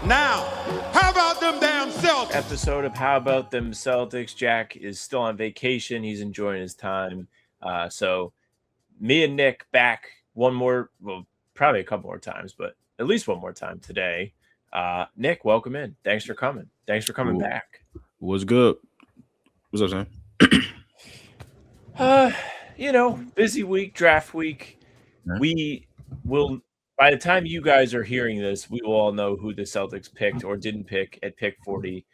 Now, how about them damn Celtics? Episode of How About Them Celtics. Jack is still on vacation. He's enjoying his time. So me and Nick back one more, well, probably a couple more times, but at least one more time today. Nick, welcome in. Thanks for coming. Thanks for coming back. What's good? What's up, Sam? Busy week, draft week. Yeah. We will, by the time you guys are hearing this, we will all know who the Celtics picked or didn't pick at pick 40.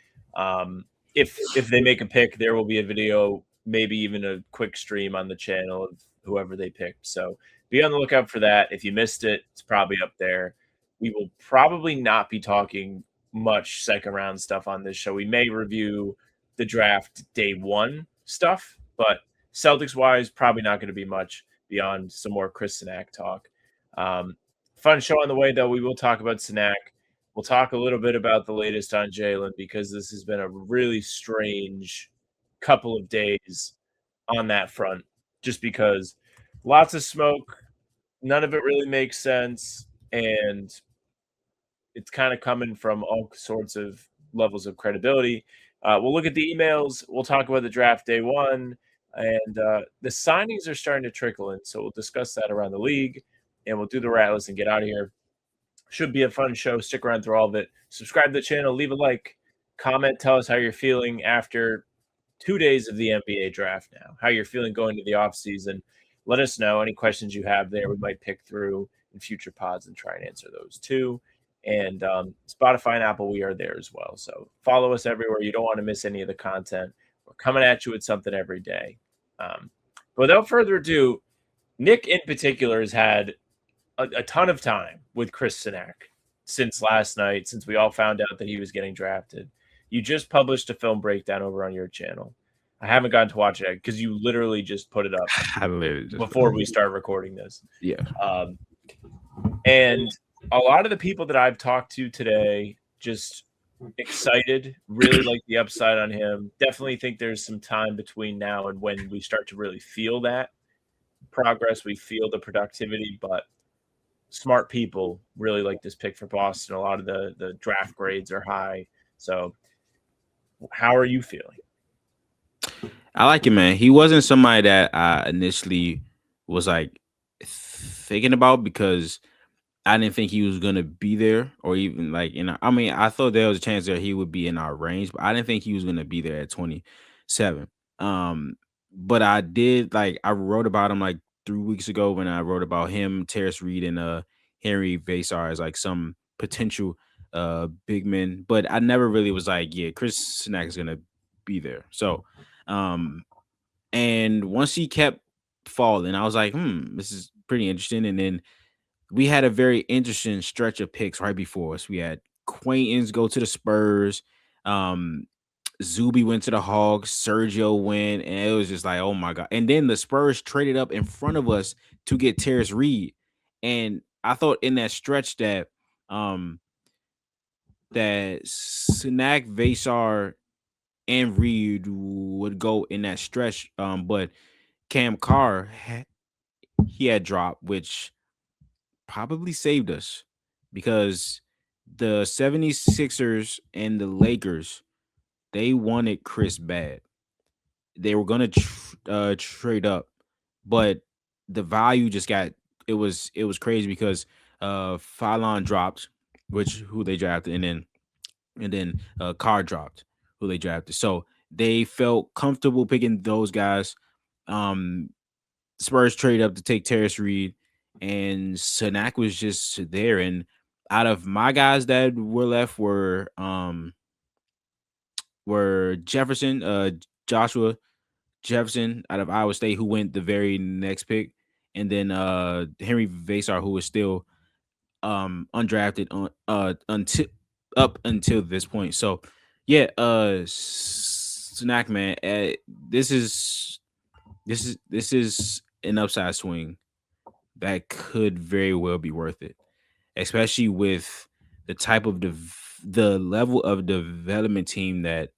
If they make a pick, there will be a video, maybe even a quick stream on the channel of whoever they picked. So be on the lookout for that. If you missed it, it's probably up there. We will probably not be talking much second round stuff on this show. We may review the draft day one stuff, but Celtics wise, probably not going to be much beyond some more Chris Cenac talk. Fun show on the way, though. We will talk about Cenac. We'll talk a little bit about the latest on Jaylen because this has been a really strange couple of days on that front, just because lots of smoke, none of it really makes sense, and it's kind of coming from all sorts of levels of credibility. We'll look at the emails. We'll talk about the draft day one, and the signings are starting to trickle in, so we'll discuss that around the league, and we'll do the rat list and get out of here. Should be a fun show. Stick around through all of it. Subscribe to the channel. Leave a like. Comment. Tell us how you're feeling after 2 days of the NBA draft now. How you're feeling going to the offseason. Let us know any questions you have there. We might pick through in future pods and try and answer those too. And Spotify and Apple, we are there as well. So follow us everywhere. You don't want to miss any of the content. We're coming at you with something every day. But without further ado, Nick in particular has had a ton of time with Chris Cenac since last night, since we all found out that he was getting drafted. You just published a film breakdown over on your channel. I haven't gotten to watch it because you literally just put it up before we start recording this. Yeah. And a lot of the people that I've talked to today just excited, really like the upside on him. Definitely think there's some time between now and when we start to really feel that progress. We feel the productivity, but smart people really like this pick for Boston. A lot of the draft grades are high. So how are you feeling? I like him, man. He wasn't somebody that I initially was like thinking about because I didn't think he was gonna be there, or even like I mean, I thought there was a chance that he would be in our range, but I didn't think he was gonna be there at 27. But I did I wrote about him like 3 weeks ago when I wrote about him, Terrace Reed, and Henry Vasar as like some potential big men, but I never really was like, yeah, Chris Cenac is gonna be there. So and once he kept falling, I was like, this is pretty interesting. And then we had a very interesting stretch of picks right before us. We had Quaintance go to the Spurs. Zuby went to the Hawks. Sergio went, and it was just like, oh my god! And then the Spurs traded up in front of us to get Terrace Reed, and I thought in that stretch that Cenac, Vasar, and Reed would go in that stretch. But Cam Carr he had dropped, which probably saved us because the 76ers and the Lakers, they wanted Chris bad. They were going to trade up, but the value just it was crazy because Fallon dropped, who they drafted, and then Carr dropped, who they drafted. So they felt comfortable picking those guys. Spurs trade up to take Terrace Reed, and Cenac was just there. And out of my guys that were left were Jefferson, Joshua Jefferson out of Iowa State, who went the very next pick, and then Henry Vasar, who was still undrafted until this point. So yeah, Cenac, man, this is an upside swing that could very well be worth it, especially with the type of the level of development team that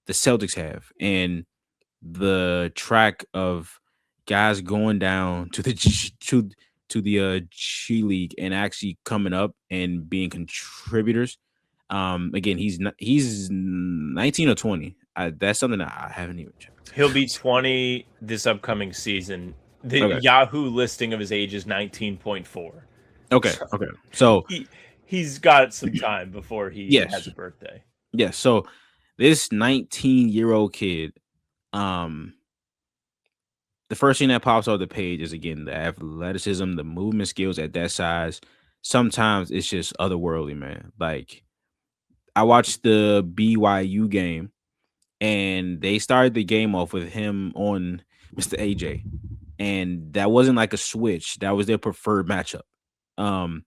the Celtics have and the track of guys going down to the G League and actually coming up and being contributors. Again, he's 19 or 20. That's something that I haven't even checked. He'll be 20 this upcoming season. The Okay. Yahoo listing of his age is 19.4. Okay. So He's got some time before he yes, has a birthday. yes. So this 19-year-old kid, the first thing that pops off the page is again the athleticism, the movement skills at that size. Sometimes it's just otherworldly, man. Like I watched the BYU game, and they started the game off with him on Mr. AJ, and that wasn't like a switch. That was their preferred matchup. Um,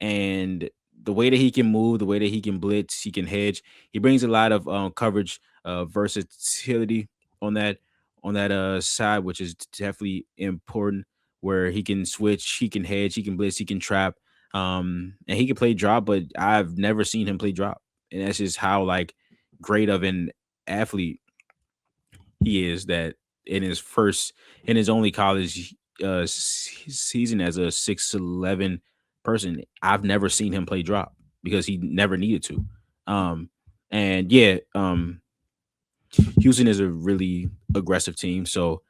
and the way that he can move, the way that he can blitz, he can hedge. He brings a lot of coverage, versatility on that side, which is definitely important. Where he can switch, he can hedge, he can blitz, he can trap, and he can play drop. But I've never seen him play drop, and that's just how like great of an athlete he is. That in his only college season as a 6'11" person, I've never seen him play drop because he never needed to. And yeah, Houston is a really aggressive team, so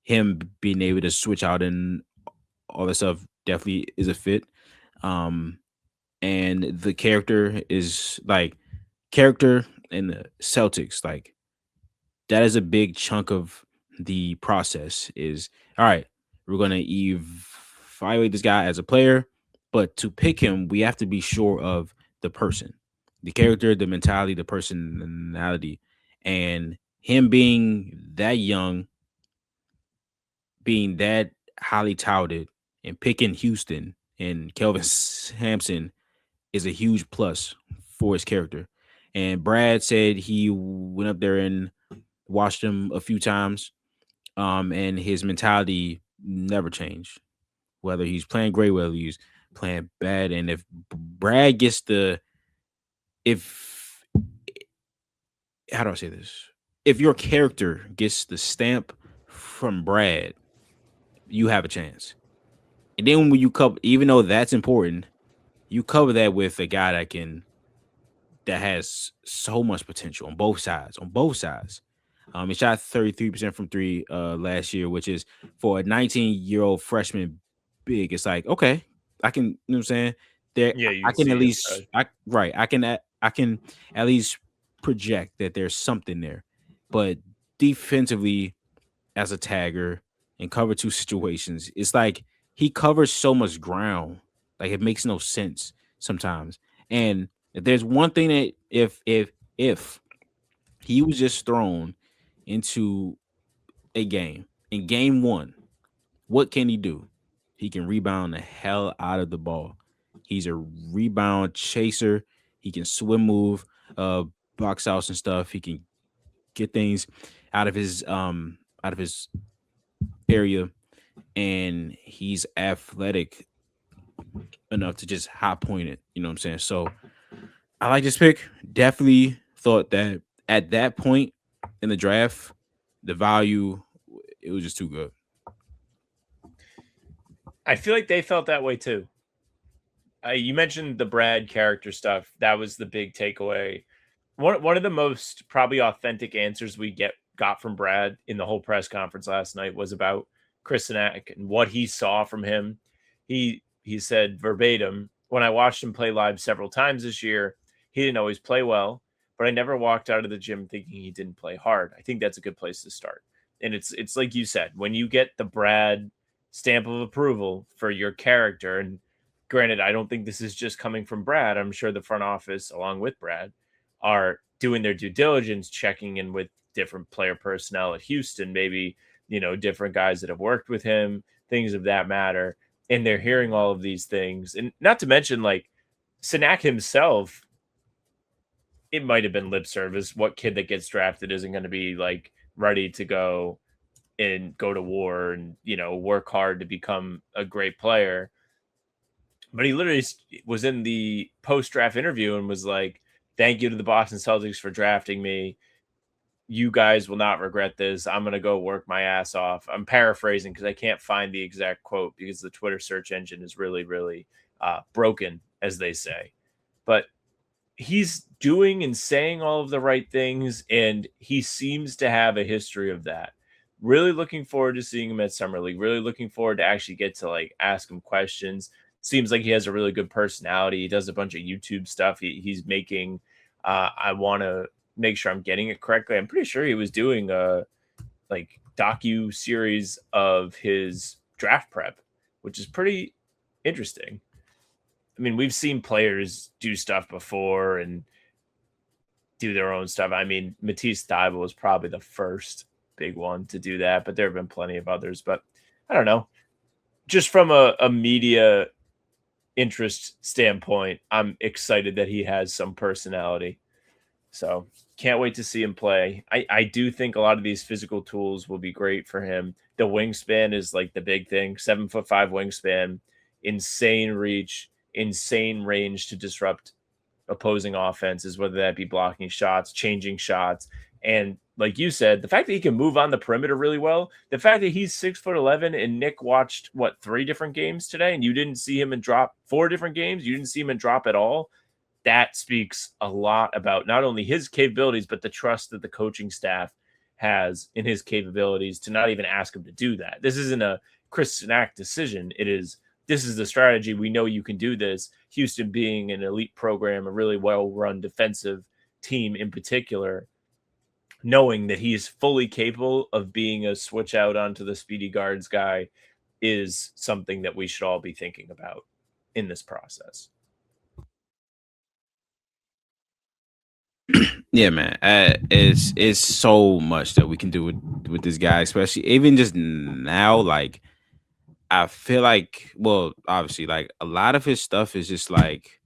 him being able to switch out and all that stuff definitely is a fit. Um, and the character is like character in the Celtics, like that is a big chunk of the process. Is all right. We're gonna evaluate this guy as a player, but to pick him, we have to be sure of the person, the character, the mentality, the personality, and him being that young, being that highly touted, and picking Houston and Kelvin Sampson is a huge plus for his character. And Brad said he went up there and watched him a few times, and his mentality never changed. Whether he's playing great, whether he's playing bad, and if Brad gets if how do I say this? If your character gets the stamp from Brad, you have a chance. And then when you cover, even though that's important, you cover that with a guy that has so much potential on both sides. He shot 33% from three last year, which is for a 19-year-old freshman big. It's like, okay, I can, you know what I'm saying? There, Yeah, you I can see at it. least, I can at least project that there's something there. But defensively, as a tagger in cover two situations, it's like he covers so much ground, like it makes no sense sometimes. And if there's one thing that if he was just thrown into a game in game one, what can he do? He can rebound the hell out of the ball. He's a rebound chaser. He can swim move, box outs and stuff. He can get things out of his area, and he's athletic enough to just high point it. You know what I'm saying? So I like this pick. Definitely thought that at that point in the draft, the value, it was just too good. I feel like they felt that way too. You mentioned the Brad character stuff. That was the big takeaway. One of the most probably authentic answers we got from Brad in the whole press conference last night was about Chris Cenac and what he saw from him. He said verbatim, when I watched him play live several times this year, he didn't always play well, but I never walked out of the gym thinking he didn't play hard. I think that's a good place to start. And it's like you said, when you get the Brad stamp of approval for your character, and granted, I don't think this is just coming from Brad. I'm sure the front office, along with Brad, are doing their due diligence, checking in with different player personnel at Houston, maybe, different guys that have worked with him, things of that matter. And they're hearing all of these things. And not to mention, like, Cenac himself, it might have been lip service. What kid that gets drafted isn't going to be, like, ready to go and go to war and, work hard to become a great player? But he literally was in the post-draft interview and was like, thank you to the Boston Celtics for drafting me. You guys will not regret this. I'm going to go work my ass off. I'm paraphrasing because I can't find the exact quote because the Twitter search engine is really, really broken, as they say. But he's doing and saying all of the right things, and he seems to have a history of that. Really looking forward to seeing him at Summer League. Really looking forward to actually get to like ask him questions. Seems like he has a really good personality. He does a bunch of YouTube stuff. He's making. I want to make sure I'm getting it correctly. I'm pretty sure he was doing a like docu series of his draft prep, which is pretty interesting. I mean, we've seen players do stuff before and do their own stuff. I mean, Matisse Thybulle was probably the first big one to do that, but there have been plenty of others. But I don't know. Just from a media interest standpoint, I'm excited that he has some personality. So can't wait to see him play. I do think a lot of these physical tools will be great for him. The wingspan is like the big thing. 7'5" wingspan, insane reach, insane range to disrupt opposing offenses, whether that be blocking shots, changing shots. And like you said, the fact that he can move on the perimeter really well, the fact that he's 6'11" and Nick watched 3 different games today and you didn't see him in drop 4 different games, you didn't see him in drop at all. That speaks a lot about not only his capabilities, but the trust that the coaching staff has in his capabilities to not even ask him to do that. This isn't a Chris Cenac decision. This is the strategy. We know you can do this. Houston being an elite program, a really well-run defensive team in particular, knowing that he is fully capable of being a switch out onto the speedy guards guy is something that we should all be thinking about in this process. Yeah, man. It's so much that we can do with this guy, especially even just now. Like, I feel like, well, obviously, like a lot of his stuff is just like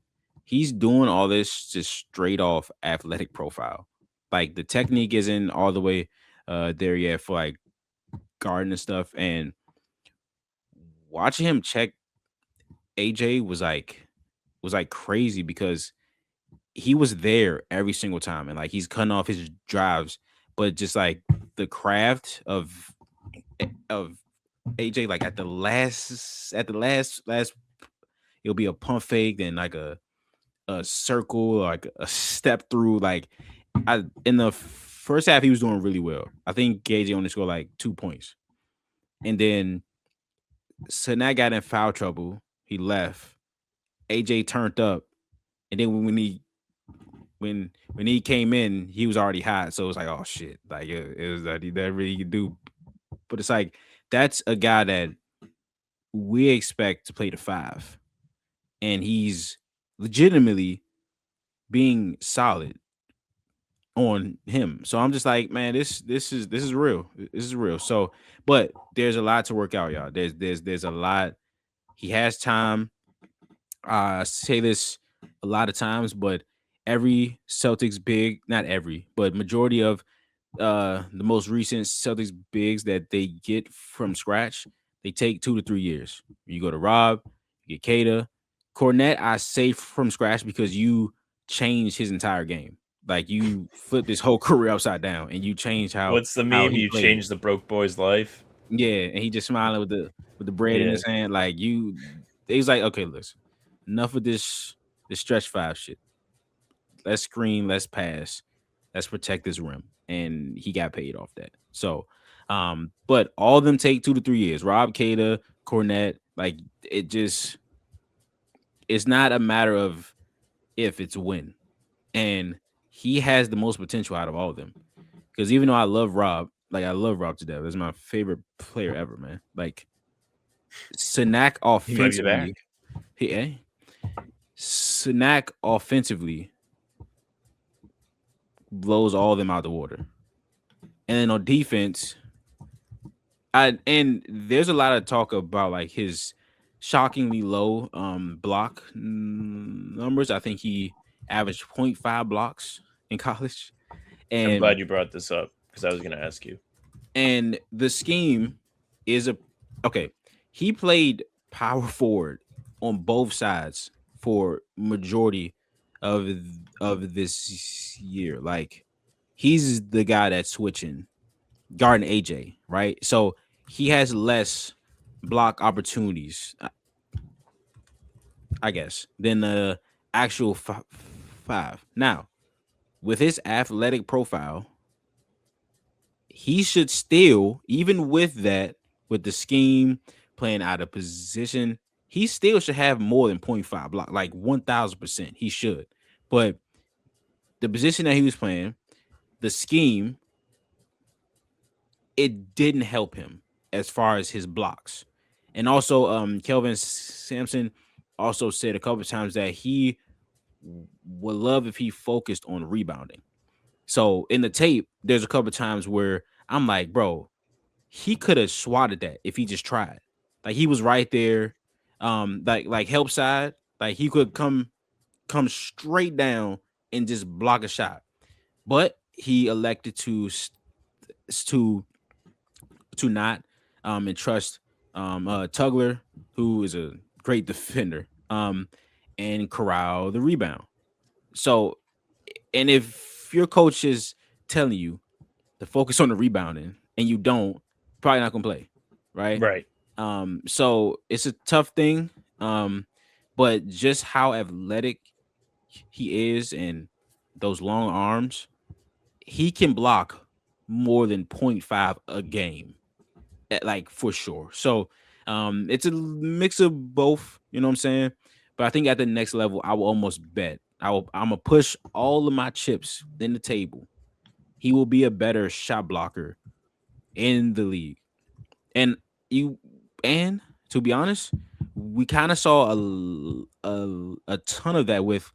he's doing all this just straight off athletic profile. Like the technique isn't all the way there yet for like guarding and stuff. And watching him check AJ was like crazy because he was there every single time, and like he's cutting off his drives, but just like the craft of AJ, like at the last it'll be a pump fake, then like a circle, like a step through. Like in the first half, he was doing really well. I think AJ only scored like 2 points, and then Cenac got in foul trouble. He left. AJ turned up, and then when he came in, he was already hot. So it was like, oh shit, like it was that really you do. But it's like that's a guy that we expect to play the 5, and he's legitimately being solid on him. So I'm just like, man, this is real. This is real. So, but there's a lot to work out, y'all. There's a lot. He has time. I say this a lot of times, but every Celtics big, not every, but majority of the most recent Celtics bigs that they get from scratch, they take 2 to 3 years. You go to Rob, you get Kata, Cornette. I say from scratch because you changed his entire game. Like you flipped his whole career upside down, and you changed how. What's the meme? You changed the broke boy's life. Yeah, and he just smiling with the bread in his hand. Like you, he's like, okay, listen, enough of this stretch 5 shit. Let's screen, let's pass, let's protect this rim. And he got paid off that. So, but all of them take 2 to 3 years. Rob, Kata, Cornette, like it's not a matter of if, it's when. And he has the most potential out of all of them. Because even though I love Rob to death. He's my favorite player ever, man. Like Cenac offensively. Cenac offensively blows all of them out the water. And then on defense, and there's a lot of talk about like his shockingly low block numbers. I think he averaged 0.5 blocks in college. And I'm glad you brought this up because I was going to ask you. And the scheme is okay. He played power forward on both sides for majority of this year. Like he's the guy that's switching, guarding AJ, right? So he has less block opportunities, I guess, than the actual 5. Now, with his athletic profile, he should still, even with that, with the scheme playing out of position, he still should have more than 0.5 block, like 1000%. He should. But the position that he was playing, the scheme, it didn't help him as far as his blocks. And also, Kelvin Sampson also said a couple of times that he would love if he focused on rebounding. So in the tape, there's a couple of times where I'm like, bro, he could have swatted that if he just tried. Like he was right there, like help side, like he could come straight down and just block a shot. But he elected to not and trust Tugler, who is a great defender, and corral the rebound. So, and if your coach is telling you to focus on the rebounding and you don't, probably not gonna play, right? Right. So it's a tough thing. But just how athletic he is and those long arms, he can block more than 0.5 a game, like for sure. So it's a mix of both, you know what I'm saying? But I think at the next level, I will almost bet I'm gonna push all of my chips in the table. He will be a better shot blocker in the league. And to be honest, we kind of saw a ton of that with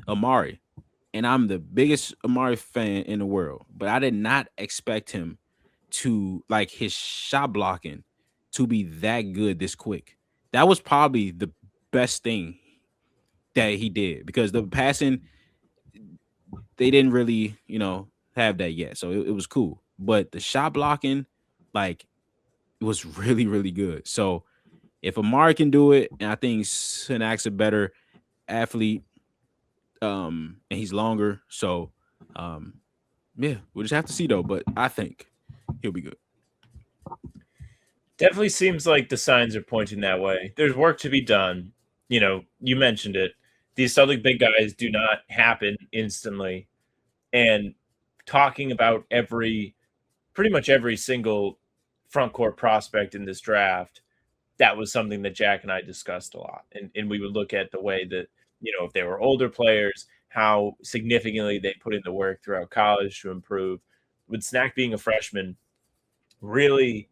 Amari. And I'm the biggest Amari fan in the world, but I did not expect him to, like, his shot blocking to be that good this quick. That was probably the best thing that he did, because the passing, they didn't really, have that yet. So it was cool. But the shot blocking, like, it was really, really good. So if Amari can do it, and I think Senac's a better athlete, and he's longer. So yeah, we'll just have to see though. But I think he'll be good. Definitely seems like the signs are pointing that way. There's work to be done. You mentioned it. These Celtic big guys do not happen instantly. And talking about pretty much every single front court prospect in this draft, that was something that Jack and I discussed a lot. And we would look at the way that, if they were older players, how significantly they put in the work throughout college to improve. With Cenac being a freshman, really,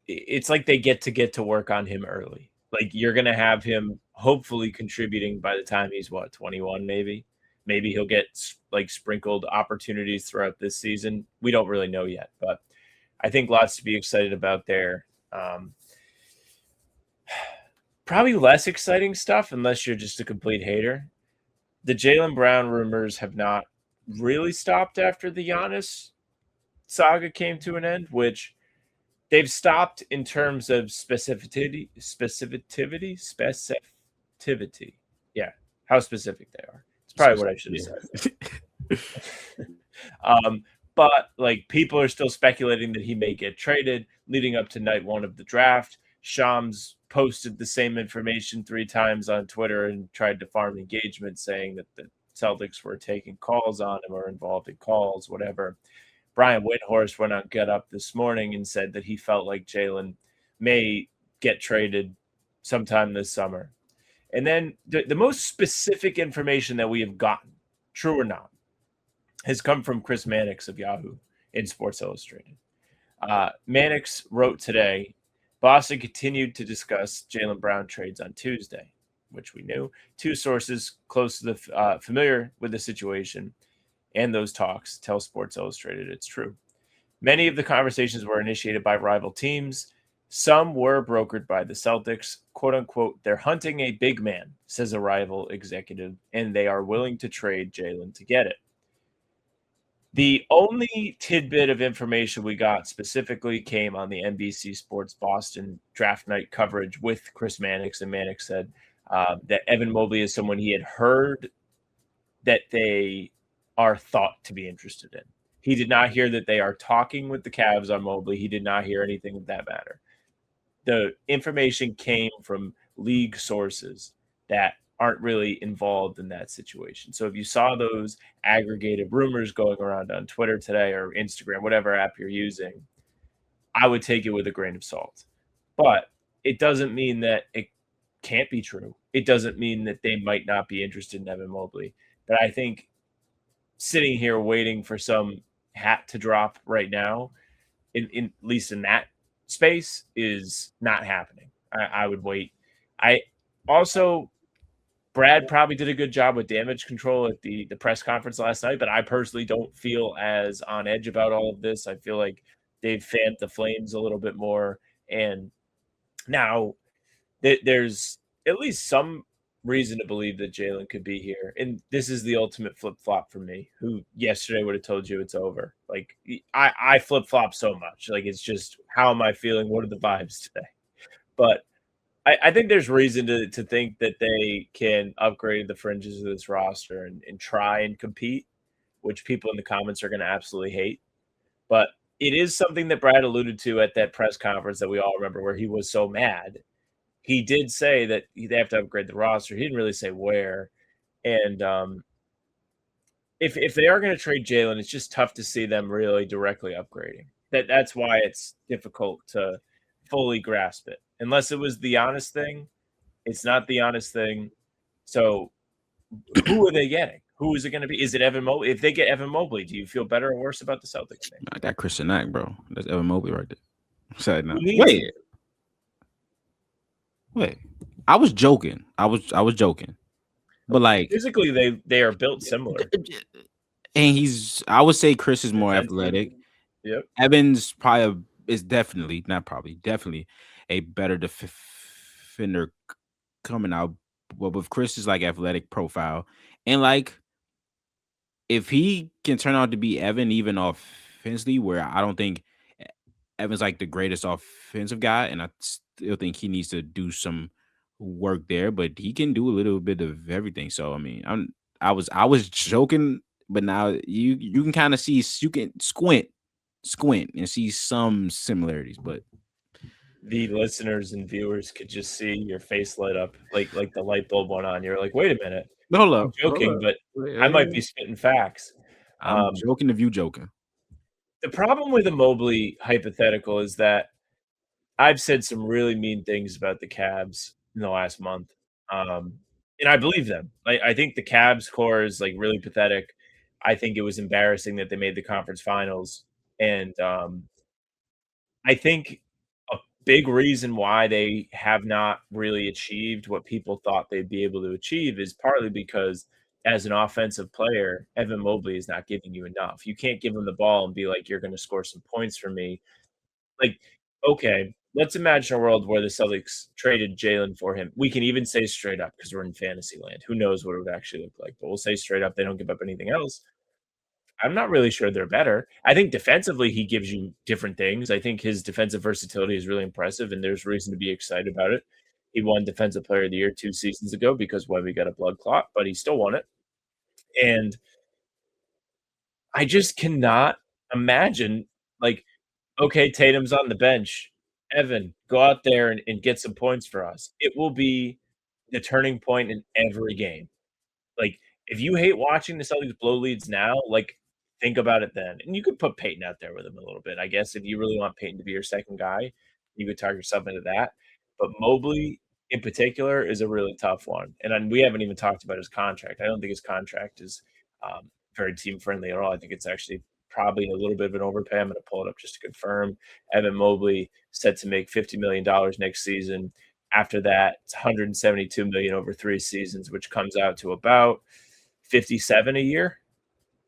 it's like they get to work on him early. Like, you're going to have him hopefully contributing by the time he's 21, maybe he'll get like sprinkled opportunities throughout this season. We don't really know yet, but I think lots to be excited about there. Probably less exciting stuff, unless you're just a complete hater. The Jaylen Brown rumors have not really stopped after the Giannis saga came to an end, which they've stopped in terms of specificity. Yeah, how specific they are. It's probably what I should have said. But like, people are still speculating that he may get traded leading up to night one of the draft. Shams posted the same information 3 times on Twitter and tried to farm engagement, saying that the Celtics were taking calls on him or involved in calls, whatever. Brian Windhorst went on Get Up this morning and said that he felt like Jaylen may get traded sometime this summer. And then the most specific information that we have gotten, true or not, has come from Chris Mannix of Yahoo in Sports Illustrated. Mannix wrote today, Boston continued to discuss Jaylen Brown trades on Tuesday, which we knew. 2 sources close to the familiar with the situation and those talks tell Sports Illustrated it's true. Many of the conversations were initiated by rival teams. Some were brokered by the Celtics. Quote unquote, they're hunting a big man, says a rival executive, and they are willing to trade Jaylen to get it. The only tidbit of information we got specifically came on the NBC Sports Boston draft night coverage with Chris Mannix, and Mannix said that Evan Mobley is someone he had heard that they are thought to be interested in. He did not hear that they are talking with the Cavs on Mobley. He did not hear anything of that matter. The information came from league sources that aren't really involved in that situation. So if you saw those aggregated rumors going around on Twitter today or Instagram, whatever app you're using, I would take it with a grain of salt. But it doesn't mean that it can't be true. It doesn't mean that they might not be interested in Evan Mobley. But I think sitting here waiting for some hat to drop right now, in at least in that space, is not happening. I would wait. I also Brad probably did a good job with damage control at the press conference last night, but I personally don't feel as on edge about all of this. I feel like they've fanned the flames a little bit more, and now there's at least some reason to believe that Jaylen could be here. And this is the ultimate flip flop for me, who yesterday would have told you it's over. Like I flip flop so much. Like it's just, how am I feeling? What are the vibes today? But I think there's reason to think that they can upgrade the fringes of this roster and try and compete, which people in the comments are going to absolutely hate. But it is something that Brad alluded to at that press conference that we all remember, where he was so mad. He did say that they have to upgrade the roster. He didn't really say where. And if they are going to trade Jaylen, it's just tough to see them really directly upgrading. That's why it's difficult to fully grasp it. Unless it was the honest thing, it's not the honest thing. So who are they getting? Who is it going to be? Is it Evan Mobley? If they get Evan Mobley, do you feel better or worse about the Celtics thing? I got Cenac, bro. That's Evan Mobley right there. Sad now. Wait. I was joking. I was joking. But like physically, they are built similar. And I would say Chris is more athletic. Yep. Evans definitely a better defender coming out. But with Chris's like athletic profile, and like if he can turn out to be Evan even offensively, where I don't think Evan's like the greatest offensive guy, and I still think he needs to do some work there, but he can do a little bit of everything. So I mean, I was joking, but now you can kind of see, you can squint and see some similarities, but the listeners and viewers could just see your face light up like the light bulb went on. You're like, wait a minute. Hold up. I'm joking, but I might be spitting facts. I'm joking if you joking. The problem with a Mobley hypothetical is that I've said some really mean things about the Cavs in the last month. And I believe them. I think the Cavs core is like really pathetic. I think it was embarrassing that they made the conference finals. And I think a big reason why they have not really achieved what people thought they'd be able to achieve is partly because as an offensive player, Evan Mobley is not giving you enough. You can't give him the ball and be like, you're going to score some points for me. Like, okay, let's imagine a world where the Celtics traded Jaylen for him. We can even say straight up, because we're in fantasy land. Who knows what it would actually look like? But we'll say straight up they don't give up anything else. I'm not really sure they're better. I think defensively he gives you different things. I think his defensive versatility is really impressive, and there's reason to be excited about it. He won Defensive Player of the Year 2 seasons ago because Webby got a blood clot, but he still won it. And I just cannot imagine, like, okay, Tatum's on the bench. Evan, go out there and get some points for us. It will be the turning point in every game. Like, if you hate watching the Celtics blow leads now, like, think about it then. And you could put Peyton out there with him a little bit. I guess if you really want Peyton to be your second guy, you could talk yourself into that. But Mobley in particular is a really tough one. And we haven't even talked about his contract. I don't think his contract is very team friendly at all. I think it's actually probably a little bit of an overpay. I'm going to pull it up just to confirm. Evan Mobley set to make $50 million next season. After that, it's $172 million over 3 seasons, which comes out to about 57 a year.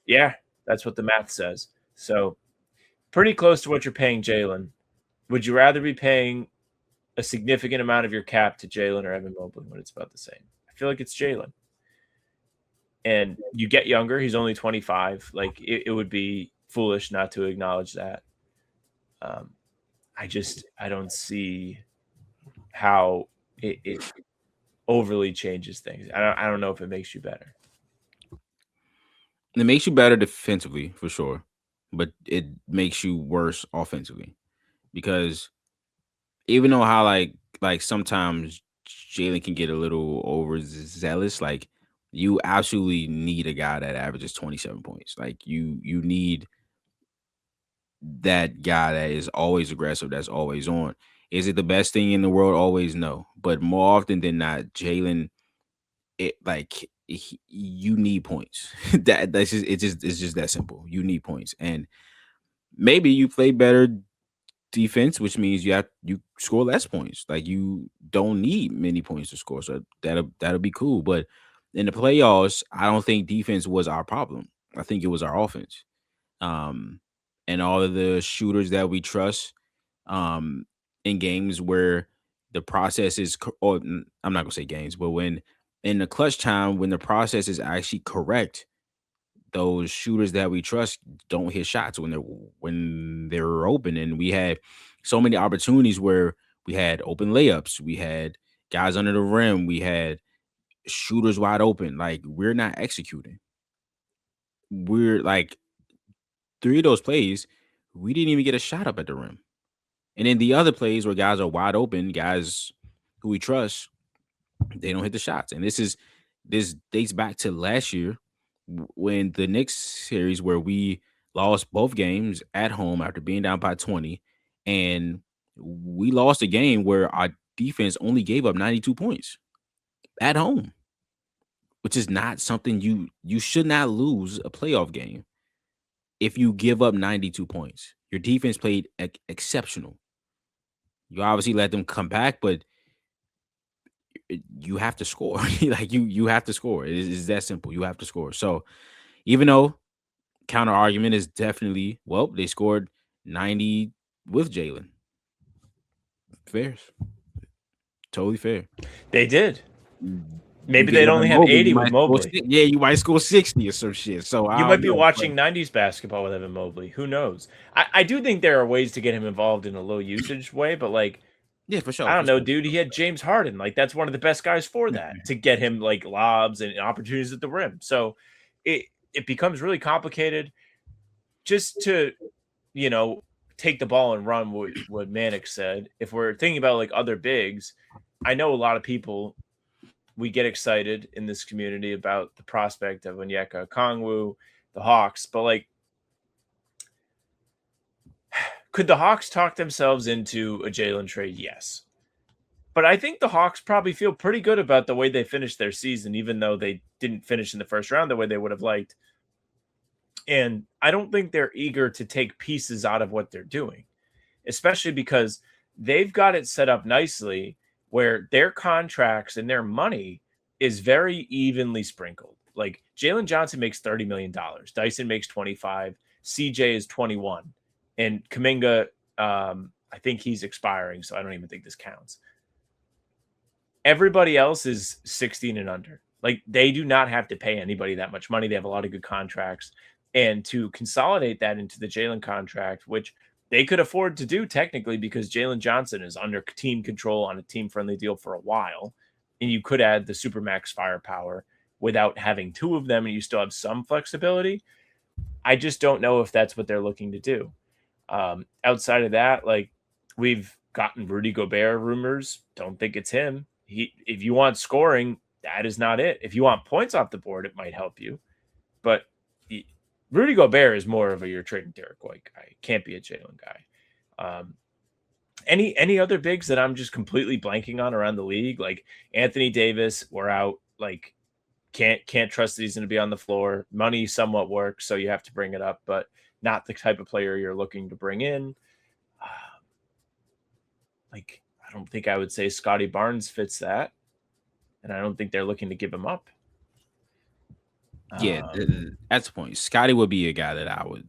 Yeah, that's what the math says. So pretty close to what you're paying Jaylen. Would you rather be paying a significant amount of your cap to Jaylen or Evan Mobley when it's about the same? I feel like it's Jaylen. And you get younger. He's only 25. Like, it would be foolish not to acknowledge that. I don't see how it overly changes things. I don't know if it makes you better. It makes you better defensively for sure, but it makes you worse offensively, because even though how like sometimes Jaylen can get a little overzealous. Like you absolutely need a guy that averages 27 points. Like you need that guy that is always aggressive, that's always on. Is it the best thing in the world? Always no. But more often than not, Jaylen, you need points. It's just that simple. You need points, and maybe you play better defense, which means you score less points. Like you don't need many points to score, so that'll be cool. But in the playoffs, I don't think defense was our problem. I think it was our offense. Um, and all of the shooters that we trust, in games where the process is, I'm not gonna say games, but when in the clutch time, when the process is actually correct, those shooters that we trust don't hit shots when they're open. And we had so many opportunities where we had open layups, we had guys under the rim, we had shooters wide open. Like we're not executing. We're like 3 of those plays, we didn't even get a shot up at the rim. And then the other plays where guys are wide open, guys who we trust, they don't hit the shots. And this dates back to last year when the Knicks series where we lost both games at home after being down by 20, and we lost a game where our defense only gave up 92 points at home, which is not something you should not lose a playoff game if you give up 92 points. Your defense played exceptional. You obviously let them come back, but you have to score. Like you have to score. It's that simple. You have to score. So even though counter argument is definitely, well, they scored 90 with Jaylen. Fair. Totally fair. They did. Maybe You they'd get only have Mobley, 80 you with might score Mobley. Yeah, you might score 60 or some shit. So I You don't might be know, watching but 90s basketball with Evan Mobley. Who knows? I do think there are ways to get him involved in a low usage way, but like, yeah, for sure. I For don't know, sure. dude. He had James Harden. Like, that's one of the best guys for that, to get him like lobs and opportunities at the rim. So it becomes really complicated. Just to, you know, take the ball and run, what Manic said. If we're thinking about like other bigs, I know a lot of people, we get excited in this community about the prospect of Onyeka Okongwu, the Hawks, but like, could the Hawks talk themselves into a Jaylen trade? Yes. But I think the Hawks probably feel pretty good about the way they finished their season, even though they didn't finish in the first round the way they would have liked. And I don't think they're eager to take pieces out of what they're doing, especially because they've got it set up nicely where their contracts and their money is very evenly sprinkled. Like Jalen Johnson makes $30 million. Dyson makes 25. CJ is 21. And Kuminga, I think he's expiring, so I don't even think this counts. Everybody else is 16 and under. Like they do not have to pay anybody that much money. They have a lot of good contracts. And to consolidate that into the Jalen contract, which they could afford to do technically because Jalen Johnson is under team control on a team-friendly deal for a while, and you could add the Supermax firepower without having 2 of them, and you still have some flexibility. I just don't know if that's what they're looking to do. Outside of that, like we've gotten Rudy Gobert rumors. Don't think it's him. If you want scoring, that is not it. If you want points off the board, it might help you. But Rudy Gobert is more of a you're trading Derek White guy. Can't be a Jalen guy. Any other bigs that I'm just completely blanking on around the league? Like Anthony Davis, we're out. Like can't trust that he's going to be on the floor. Money somewhat works, so you have to bring it up, but not the type of player you're looking to bring in. Like I don't think I would say Scotty Barnes fits that, and I don't think they're looking to give him up. Yeah, that's the point. Scotty would be a guy that I would.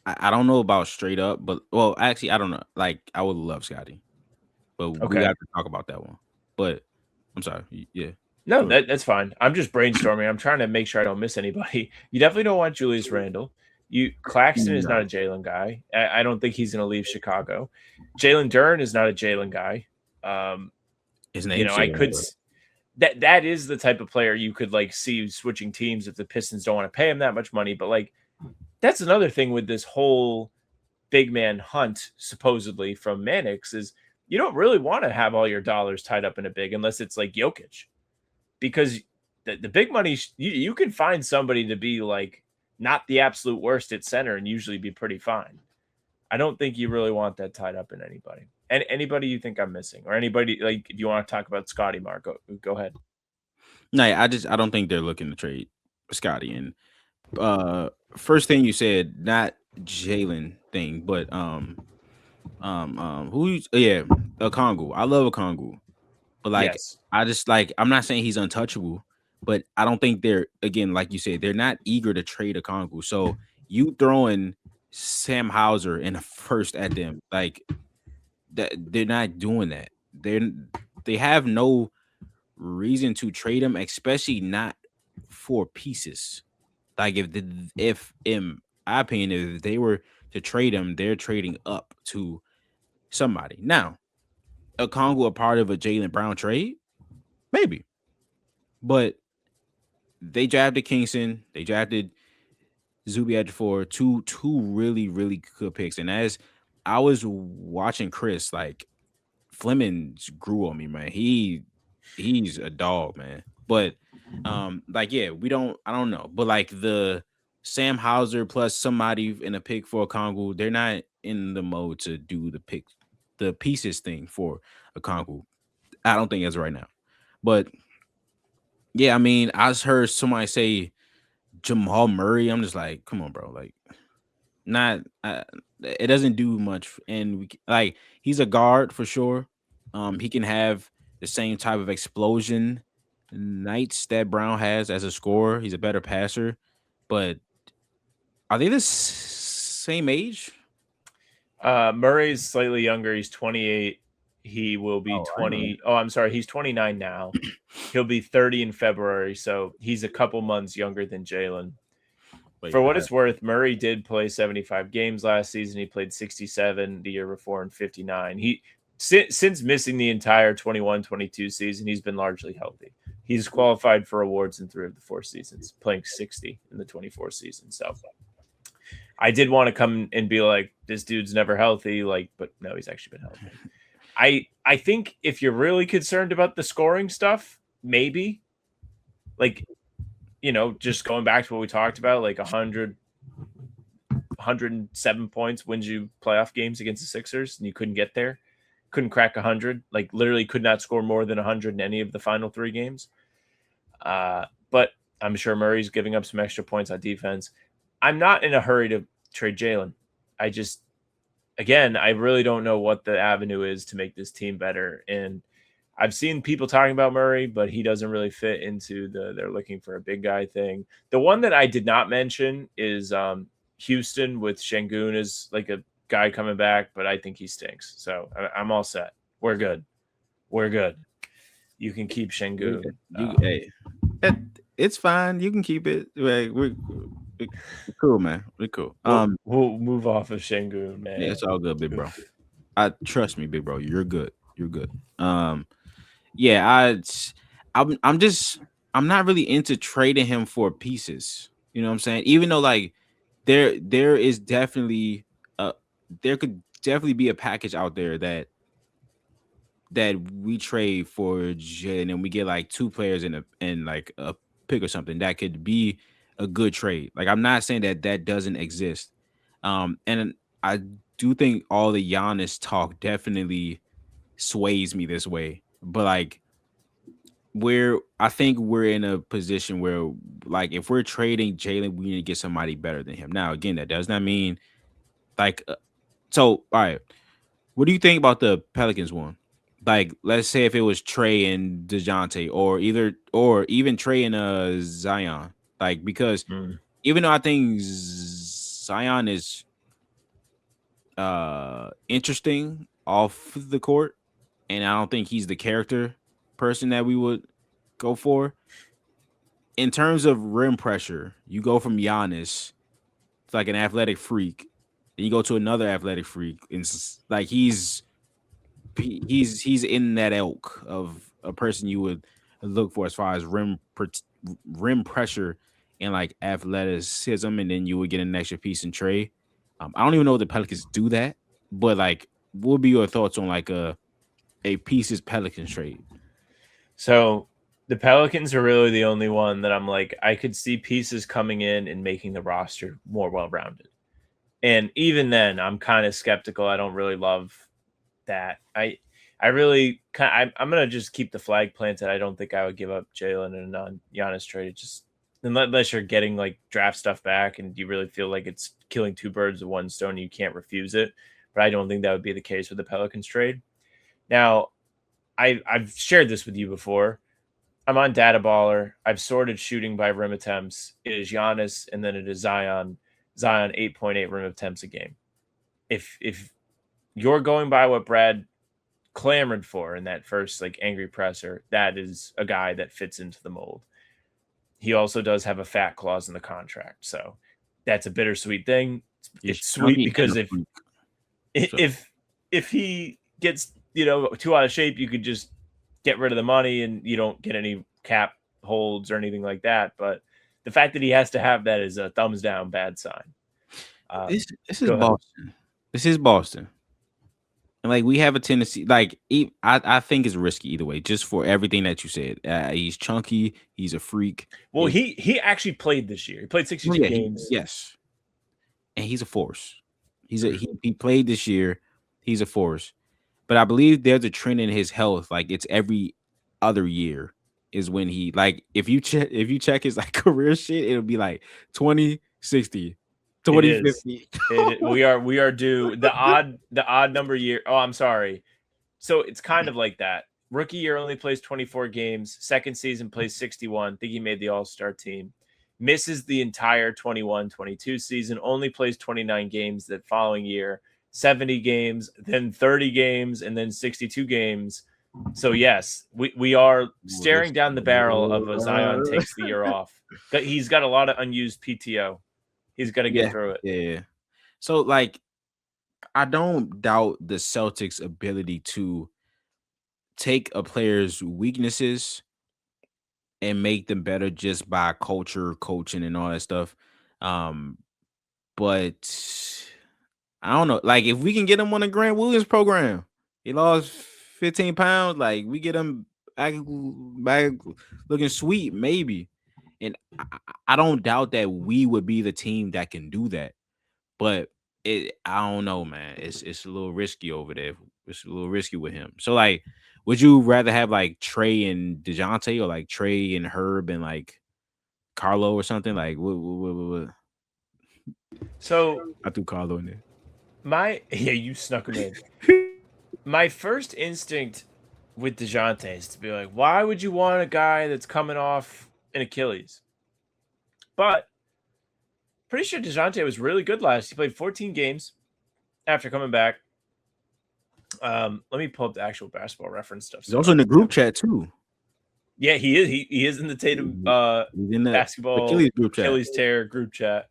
I don't know about straight up, but well, actually, I don't know. Like, I would love Scotty, but we have to talk about that one. But I'm sorry. Yeah. No, that's fine. I'm just brainstorming. I'm trying to make sure I don't miss anybody. You definitely don't want Julius Randle. Claxton is not a Jalen guy. I don't think he's going to leave Chicago. Jalen Duren is not a Jalen guy. His name, I could. That is the type of player you could like see switching teams if the Pistons don't want to pay him that much money. But like, that's another thing with this whole big man hunt, supposedly from Mannix, is you don't really want to have all your dollars tied up in a big unless it's like Jokic, because the big money you can find somebody to be like not the absolute worst at center and usually be pretty fine. I don't think you really want that tied up in anybody. And anybody you think I'm missing, or anybody like if you want to talk about Scotty Mark, go ahead. No, I don't think they're looking to trade Scotty. And first thing you said, not Jaylen thing, but Okongwu. I love Okongwu, but like Yes. I just like I'm not saying he's untouchable, but I don't think they're, again, like you said, they're not eager to trade Okongwu. So you throwing Sam Hauser in a first at them, like that, they're not doing that. They have no reason to trade him, especially not for pieces. Like if in my opinion, if they were to trade him, they're trading up to somebody. Now, a Congo a part of a Jaylen Brown trade? Maybe. But they drafted Kingston, they drafted Zubac for two really, really good picks. And as I was watching Chris, like Fleming grew on me, man. He's a dog, man. But like yeah, I don't know. But like the Sam Hauser plus somebody in a pick for a Congo, they're not in the mode to do the pieces thing for a Congo. I don't think as right now. But yeah, I mean, I just heard somebody say Jamal Murray. I'm just like, come on, bro. Like, not it doesn't do much. And like he's a guard for sure. He can have the same type of explosion nights that Brown has as a scorer. He's a better passer, but are they the same age? Murray's slightly younger. He's 28. He will be 20. Oh, I'm sorry. He's 29 now. He'll be 30 in February. So he's a couple months younger than Jaylen. For what it's worth, Murray did play 75 games last season. He played 67 the year before and 59. He since missing the entire 21-22 season, he's been largely healthy. He's qualified for awards in 3 of the 4 seasons, playing 60 in the 24 season. So I did want to come and be like, this dude's never healthy, like, but no, he's actually been healthy. I think if you're really concerned about the scoring stuff, maybe like, you know, just going back to what we talked about, like 107 points wins you playoff games against the Sixers, and you couldn't get there, couldn't crack 100, like literally could not score more than 100 in any of the final 3 games. But I'm sure Murray's giving up some extra points on defense. I'm not in a hurry to trade Jaylen. I just, again, I really don't know what the avenue is to make this team better. And I've seen people talking about Murray, but he doesn't really fit into they're looking for a big guy thing. The one that I did not mention is Houston with Şengün is like a guy coming back, but I think he stinks. So I'm all set. We're good. You can keep Şengün. Hey, it's fine. You can keep it. We're cool, man. We're cool. We'll move off of Şengün, man. Yeah, it's all good, big bro. Trust me, big bro. You're good. Yeah, I'm not really into trading him for pieces. You know what I'm saying? Even though like there is definitely there could definitely be a package out there that we trade for Jaylen and we get like 2 players in like a pick or something that could be a good trade. Like I'm not saying that doesn't exist. And I do think all the Giannis talk definitely sways me this way. But like I think we're in a position where like if we're trading Jaylen, we need to get somebody better than him. Now, again, that does not mean like so all right. What do you think about the Pelicans one? Like, let's say if it was Trey and DeJounte or even Trey and Zion. Like, because even though I think Zion is interesting off the court, and I don't think he's the character person that we would go for. In terms of rim pressure, you go from Giannis, it's like an athletic freak, and you go to another athletic freak, and it's like he's in that ilk of a person you would look for as far as rim pressure and like athleticism, and then you would get an extra piece in Trey. I don't even know if the Pelicans do that, but like, what would be your thoughts on like a a Pieces Pelicans trade? So the Pelicans are really the only one that I'm like, I could see pieces coming in and making the roster more well-rounded. And even then, I'm kind of skeptical. I don't really love that. I'm gonna just keep the flag planted. I don't think I would give up Jaylen and a non-Giannis trade. Just unless you're getting like draft stuff back and you really feel like it's killing two birds with one stone, you can't refuse it. But I don't think that would be the case with the Pelicans trade. Now, I've shared this with you before. I'm on Data Baller. I've sorted shooting by rim attempts. It is Giannis, and then it is Zion. Zion 8.8 rim attempts a game. If you're going by what Brad clamored for in that first like angry presser, that is a guy that fits into the mold. He also does have a fat clause in the contract, so that's a bittersweet thing. It's sweet because if he gets too out of shape, you could just get rid of the money and you don't get any cap holds or anything like that. But the fact that he has to have that is a thumbs down bad sign. This is Boston. This is Boston. And like we have a tendency, like I think it's risky either way, just for everything that you said. He's chunky. He's a freak. Well, he actually played this year. He played 62 games. Yes, and he's a force. He played this year. He's a force. But I believe there's a trend in his health. Like it's every other year is when he like if you check his like career shit, it'll be like 20, 60. 2050. We are due the odd number year. Oh, I'm sorry. So it's kind of like that. Rookie year only plays 24 games. Second season plays 61. I think he made the All-Star team. Misses the entire 21-22 season. Only plays 29 games that following year. 70 games, then 30 games, and then 62 games. So yes, we are staring down the barrel of a Zion takes the year off. But he's got a lot of unused PTO. He's got to get through it. Yeah. So, like, I don't doubt the Celtics' ability to take a player's weaknesses and make them better just by culture, coaching, and all that stuff. But I don't know. Like, if we can get him on a Grant Williams program, he lost 15 pounds. Like, we get him back looking sweet, maybe. And I don't doubt that we would be the team that can do that. But I don't know, man. It's a little risky over there. It's a little risky with him. So, like, would you rather have, like, Trey and DeJounte or, like, Trey and Herb and, like, Carlo or something? Like, what? So I threw Carlo in there. You snuck him in. My first instinct with DeJounte is to be like, why would you want a guy that's coming off an Achilles? But pretty sure DeJounte was really good last. He played 14 games after coming back. Let me pull up the actual Basketball Reference stuff. He's also in the group chat too. Yeah, he is. He is in the Tatum He's in the basketball Achilles tear group chat.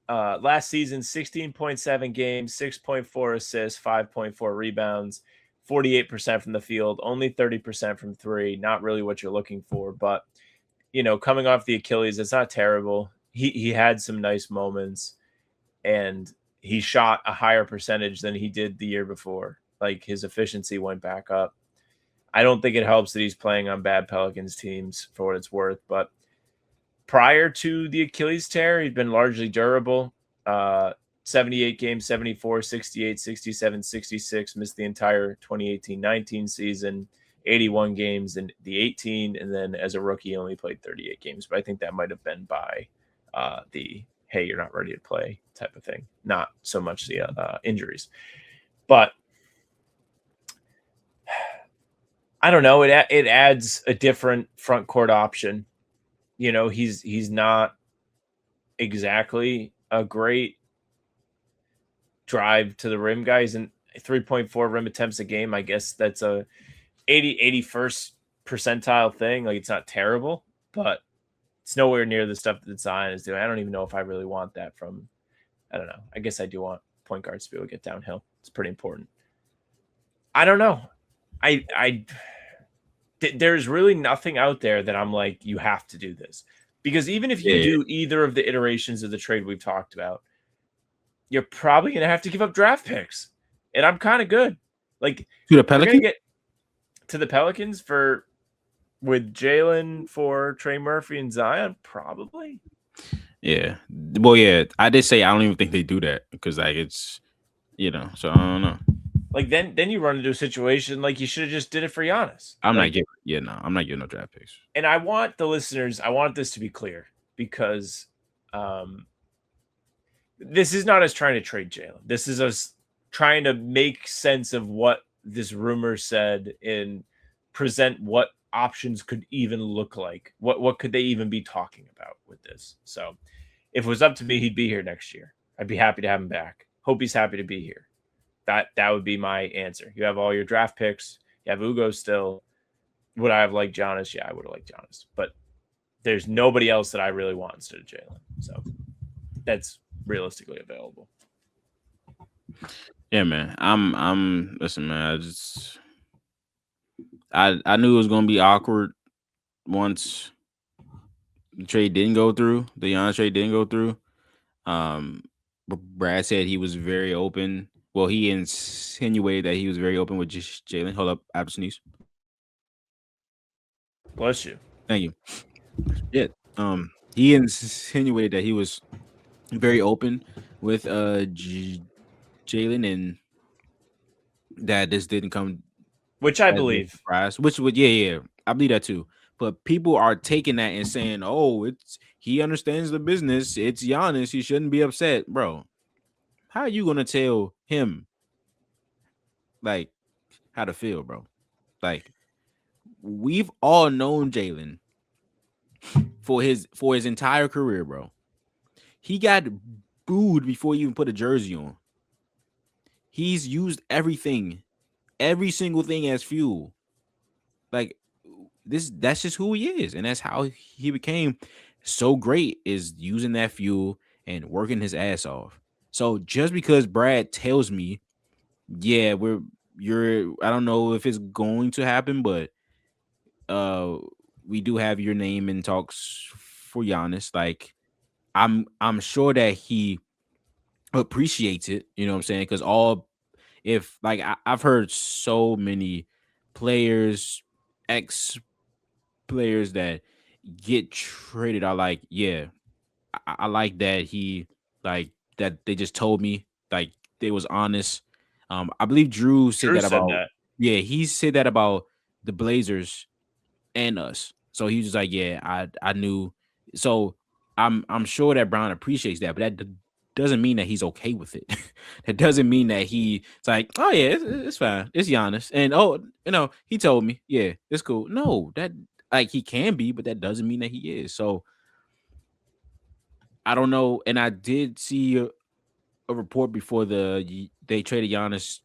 Last season, 16.7 games, 6.4 assists, 5.4 rebounds, 48% from the field, only 30% from three. Not really what you're looking for, but coming off the Achilles, it's not terrible. He had some nice moments, and he shot a higher percentage than he did the year before. Like his efficiency went back up. I don't think it helps that he's playing on bad Pelicans teams for what it's worth, but prior to the Achilles tear, he'd been largely durable. 78 games, 74, 68, 67, 66, missed the entire 2018-19 season, 81 games in the 18, and then as a rookie, he only played 38 games. But I think that might have been by the, hey, you're not ready to play type of thing, not so much the injuries. But I don't know. It adds a different front court option. He's not exactly a great drive to the rim guy. He's in 3.4 rim attempts a game. I guess that's a 81st percentile thing. Like, it's not terrible, but it's nowhere near the stuff that Zion is doing. I don't even know if I really want that from, I don't know. I guess I do want point guards to be able to get downhill. It's pretty important. I don't know. There's really nothing out there that I'm like, you have to do this. Because even if you do either of the iterations of the trade we've talked about, you're probably going to have to give up draft picks. And I'm kind of good. Like To the we're gonna Pelicans? get to the Pelicans with Jaylen for Trey Murphy and Zion, probably. Yeah. Well, yeah. I did say I don't even think they do that because like it's so I don't know. Like then you run into a situation like you should have just did it for Giannis. I'm not Like, giving I'm not giving no draft picks. and I want the listeners, I want this to be clear because this is not us trying to trade Jaylen. This is us trying to make sense of what this rumor said and present what options could even look like. What could they even be talking about with this? So if it was up to me, he'd be here next year. I'd be happy to have him back. Hope he's happy to be here. That would be my answer. You have all your draft picks. You have Ugo still. Would I have liked Giannis? Yeah, I would have liked Giannis. But there's nobody else that I really want instead of Jaylen. So that's realistically available. Yeah, man. Listen, man. I knew it was gonna be awkward once the trade didn't go through. The Giannis trade didn't go through. Brad said he was very open. Well, he insinuated that he was very open with just Jaylen. Hold up, I have to sneeze. Bless you. Thank you. Yeah. He insinuated that he was very open with Jaylen and that this didn't come Which I as a believe. surprise. Which would yeah, I believe that too. But people are taking that and saying, "Oh, he understands the business. It's Giannis. He shouldn't be upset, bro." How are you gonna tell him like how to feel, bro? Like we've all known Jaylen for his entire career, bro. He got booed before he even put a jersey on. He's used everything, every single thing as fuel. Like that's just who he is, and that's how he became so great is using that fuel and working his ass off. So just because Brad tells me, yeah, I don't know if it's going to happen, but we do have your name in talks for Giannis. Like I'm sure that he appreciates it, you know what I'm saying? Because if like I've heard so many players, ex players that get traded are like, yeah, I like that he like that they just told me like they was honest. I believe Drew said Drew that said about that. yeah, he said that about the Blazers and us. So he was just like, yeah, I knew. So I'm sure that Brown appreciates that, but doesn't mean that he's okay with it. That doesn't mean that it's like, oh yeah, it's fine, it's Giannis, and he told me, yeah, it's cool. No, that like he can be, but that doesn't mean that he is. So I don't know, and I did see a report before they traded Giannis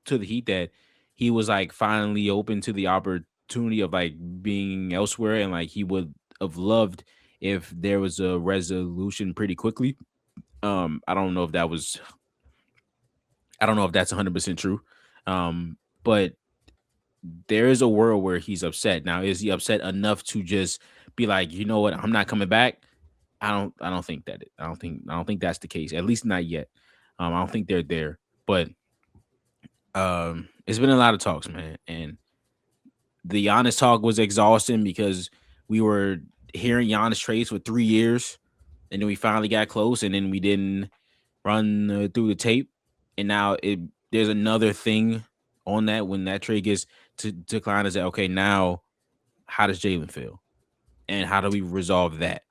to the Heat that he was like finally open to the opportunity of like being elsewhere, and like he would have loved if there was a resolution pretty quickly. I don't know if that's 100% true. But there is a world where he's upset. Now, is he upset enough to just be like, you know what, I'm not coming back? I don't think I don't think that's the case. At least not yet. I don't think they're there. But it's been a lot of talks, man. And the Giannis talk was exhausting because we were hearing Giannis trades for 3 years, and then we finally got close, and then we didn't run through the tape, and now there's another thing on that when that trade gets to decline. Is that okay? Now, how does Jaylen feel, and how do we resolve that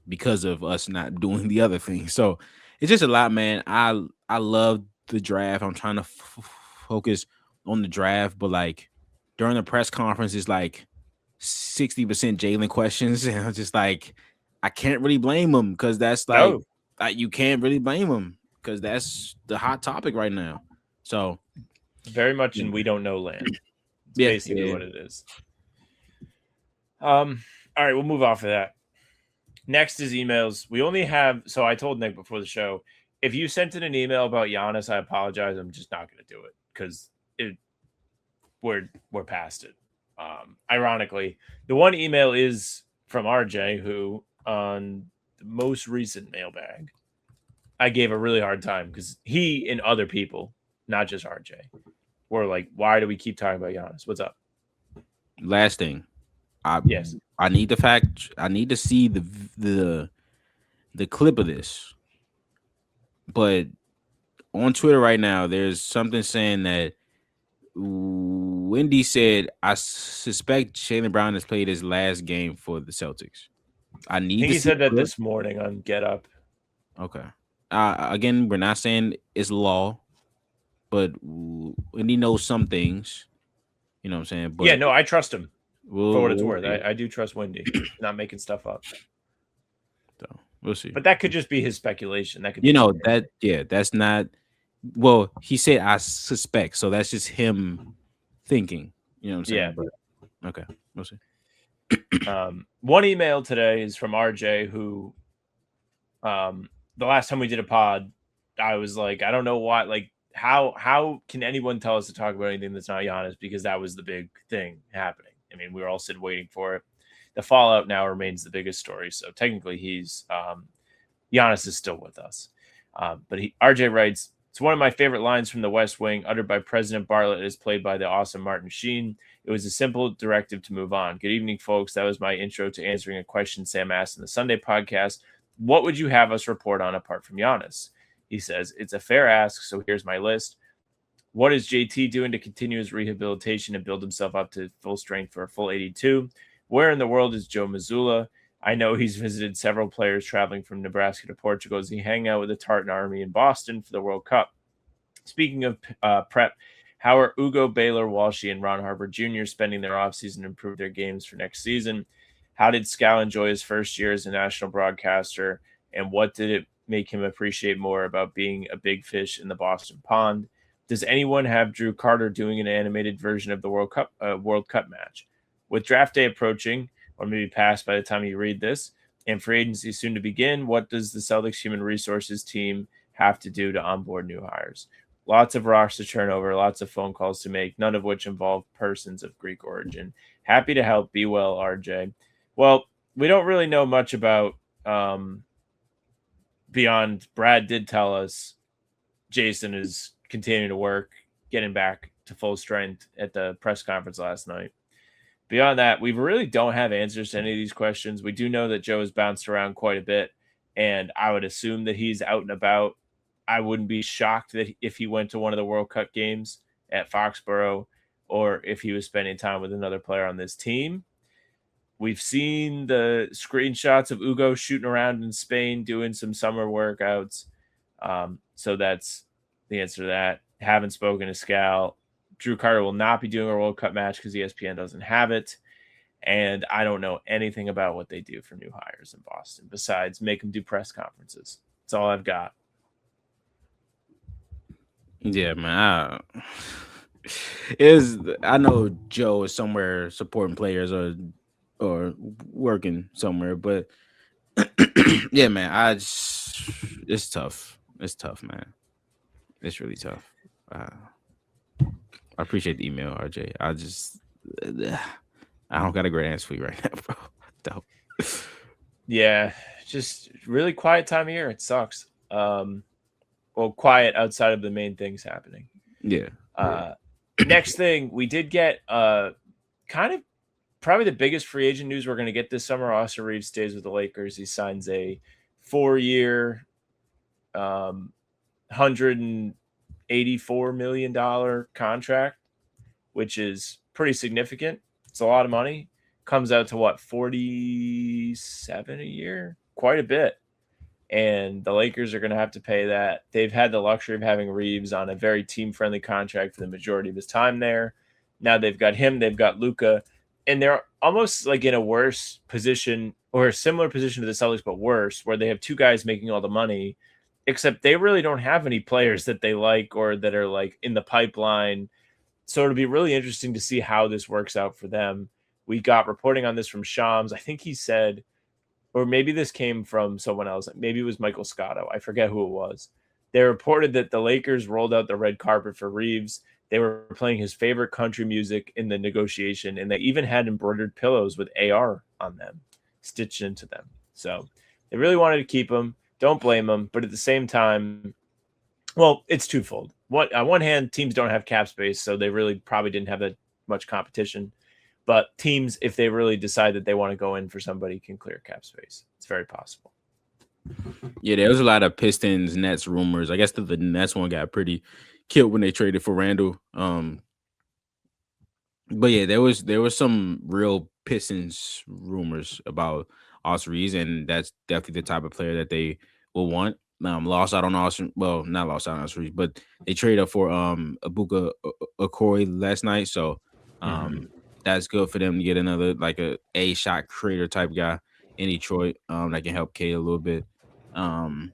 because of us not doing the other thing? So it's just a lot, man. I love the draft. I'm trying to focus on the draft, but like during the press conference, it's like 60% Jaylen questions, and I'm just like, I can't really blame him because that's like, you can't really blame him because that's the hot topic right now. So very much in we don't know land. It's yeah, basically what it is. All right, we'll move off of that. Next is emails. We only have, so I told Nick before the show, if you sent in an email about Giannis, I apologize. I'm just not going to do it because we're past it. Ironically, the one email is from RJ, who on the most recent mailbag, I gave a really hard time because he and other people, not just RJ, Or like, why do we keep talking about Giannis? What's up? Last thing, Yes. I need to see the clip of this. But on Twitter right now, there's something saying that Wendy said, I suspect Jaylen Brown has played his last game for the Celtics. I I need think to he see said that clip. this morning on Get Up. Okay. Again, we're not saying it's law, but Wendy knows some things. You know what I'm saying? But Yeah, no, I trust him for what it's we'll worth. see. I do trust Wendy, not making stuff up. So we'll see. But that could just be his speculation. That could, You know that, yeah, that's not. Well, he said I suspect, so that's just him thinking. You know what I'm saying? Yeah. But okay, we'll see. One email today is from RJ, who the last time we did a pod, I was like, I don't know why, like how can anyone tell us to talk about anything that's not Giannis, because that was the big thing happening. I mean, we were all sitting waiting for it. The fallout now remains the biggest story. So technically he's Giannis is still with us. But RJ writes, it's one of my favorite lines from The West Wing, uttered by President Bartlett, is played by the awesome Martin Sheen. It was a simple directive to move on. Good evening, folks. That was my intro to answering a question Sam asked in the Sunday podcast. What would you have us report on apart from Giannis? He says, it's a fair ask, so here's my list. What is JT doing to continue his rehabilitation and build himself up to full strength for a full 82? Where in the world is Joe Mazzulla? I know he's visited several players traveling from Nebraska to Portugal as he hang out with the Tartan Army in Boston for the World Cup. Speaking of prep, how are Ugo, Baylor, Walshy, and Ron Harper Jr. spending their offseason to improve their games for next season? How did Scal enjoy his first year as a national broadcaster, and what did it make him appreciate more about being a big fish in the Boston pond? Does anyone have Drew Carter doing an animated version of the World Cup match? With draft day approaching, or maybe past by the time you read this, and free agency soon to begin, what does the Celtics human resources team have to do to onboard new hires? Lots of rocks to turn over, lots of phone calls to make, none of which involve persons of Greek origin. Happy to help. Be well, RJ. Well, we don't really know much about beyond Brad did tell us Jason is continuing to work, getting back to full strength at the press conference last night. Beyond that, we really don't have answers to any of these questions. We do know that Joe has bounced around quite a bit, and I would assume that he's out and about. I wouldn't be shocked that if he went to one of the World Cup games at Foxborough, or if he was spending time with another player on this team. We've seen the screenshots of Ugo shooting around in Spain doing some summer workouts. So that's the answer to that. Haven't spoken to Scal. Drew Carter will not be doing a World Cup match because ESPN doesn't have it. And I don't know anything about what they do for new hires in Boston besides make them do press conferences. That's all I've got. Yeah, man. I know Joe is somewhere supporting players or working somewhere, but yeah, man, it's tough. It's tough, man. It's really tough. I appreciate the email, RJ. I don't got a great answer for you right now, bro. Don't. Yeah, just really quiet time of year. It sucks. Well, quiet outside of the main things happening. Yeah. Next thing, we did get kind of probably the biggest free agent news we're going to get this summer. Austin Reeves stays with the Lakers. He signs a 4-year, $184 million contract, which is pretty significant. It's a lot of money. Comes out to what, 47 a year? Quite a bit. And the Lakers are going to have to pay that. They've had the luxury of having Reeves on a very team-friendly contract for the majority of his time there. Now they've got him, they've got Luka, and they're almost like in a worse position, or a similar position to the Celtics, but worse, where they have two guys making all the money, except they really don't have any players that they like or that are like in the pipeline. So it'll be really interesting to see how this works out for them. We got reporting on this from Shams. I think he said, or maybe this came from someone else. Maybe it was Michael Scotto. I forget who it was. They reported that the Lakers rolled out the red carpet for Reeves. They were playing his favorite country music in the negotiation, and they even had embroidered pillows with AR on them, stitched into them. So they really wanted to keep him. Don't blame him. But at the same time, well, it's twofold. on one hand, teams don't have cap space, so they really probably didn't have that much competition. But teams, if they really decide that they want to go in for somebody, can clear cap space. It's very possible. Yeah, there was a lot of Pistons Nets rumors. I guess the Nets one got pretty killed when they traded for Randall. But yeah, there was some real Pistons rumors about Austin Reeves, and that's definitely the type of player that they will want. Lost out on Austin. Well, not lost out on Austin Reeves, but they traded up for Ibuka Okori last night. So that's good for them to get another like a shot creator type guy in Detroit that can help K a little bit. But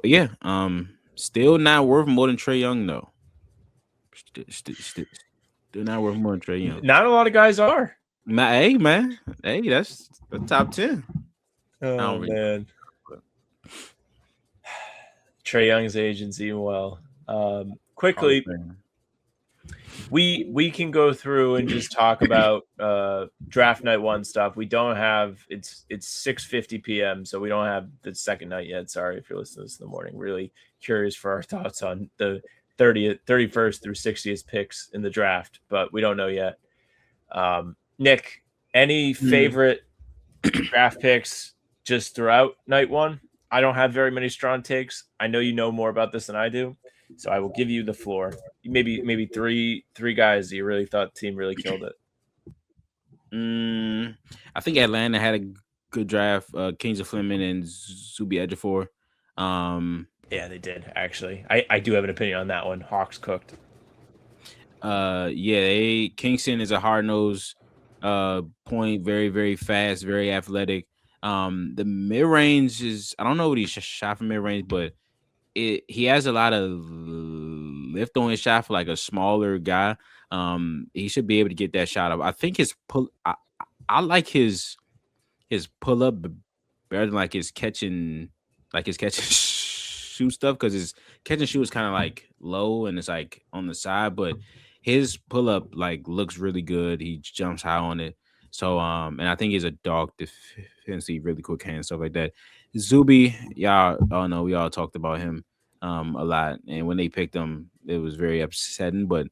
yeah, still not worth more than Trae Young though. Still not worth more than Trae Young. Not a lot of guys are. Hey man, hey, that's the top 10. Oh man, Trae Young's agency. Well, quickly, we can go through and just talk about draft night 1 stuff. We don't have it's 6:50 p.m. so we don't have the second night yet. Sorry if you're listening to this in the morning. Really curious for our thoughts on the 31st through 60th picks in the draft, but we don't know yet. Nick, any favorite draft picks just throughout night 1? I don't have very many strong takes. I know you know more about this than I do, so I will give you the floor. Maybe three guys that you really thought the team really killed it. I think Atlanta had a good draft. Kings of Fleming and Zubi Ejiofor. Yeah, they did actually. I do have an opinion on that one. Hawks cooked. Kingston is a hard-nosed point, very, very fast, very athletic. The mid-range is, I don't know what he shot from mid-range, but he has a lot of lift on his shot for like a smaller guy. He should be able to get that shot up. I think his pull, I like his pull up better than like his catching shoot stuff, because his catch and shoot is kind of like low and it's like on the side, but his pull up like looks really good. He jumps high on it. So and I think he's a dog defensively, really quick hand, stuff like that. Zuby, y'all all know, we all talked about him a lot, and when they picked him, it was very upsetting. But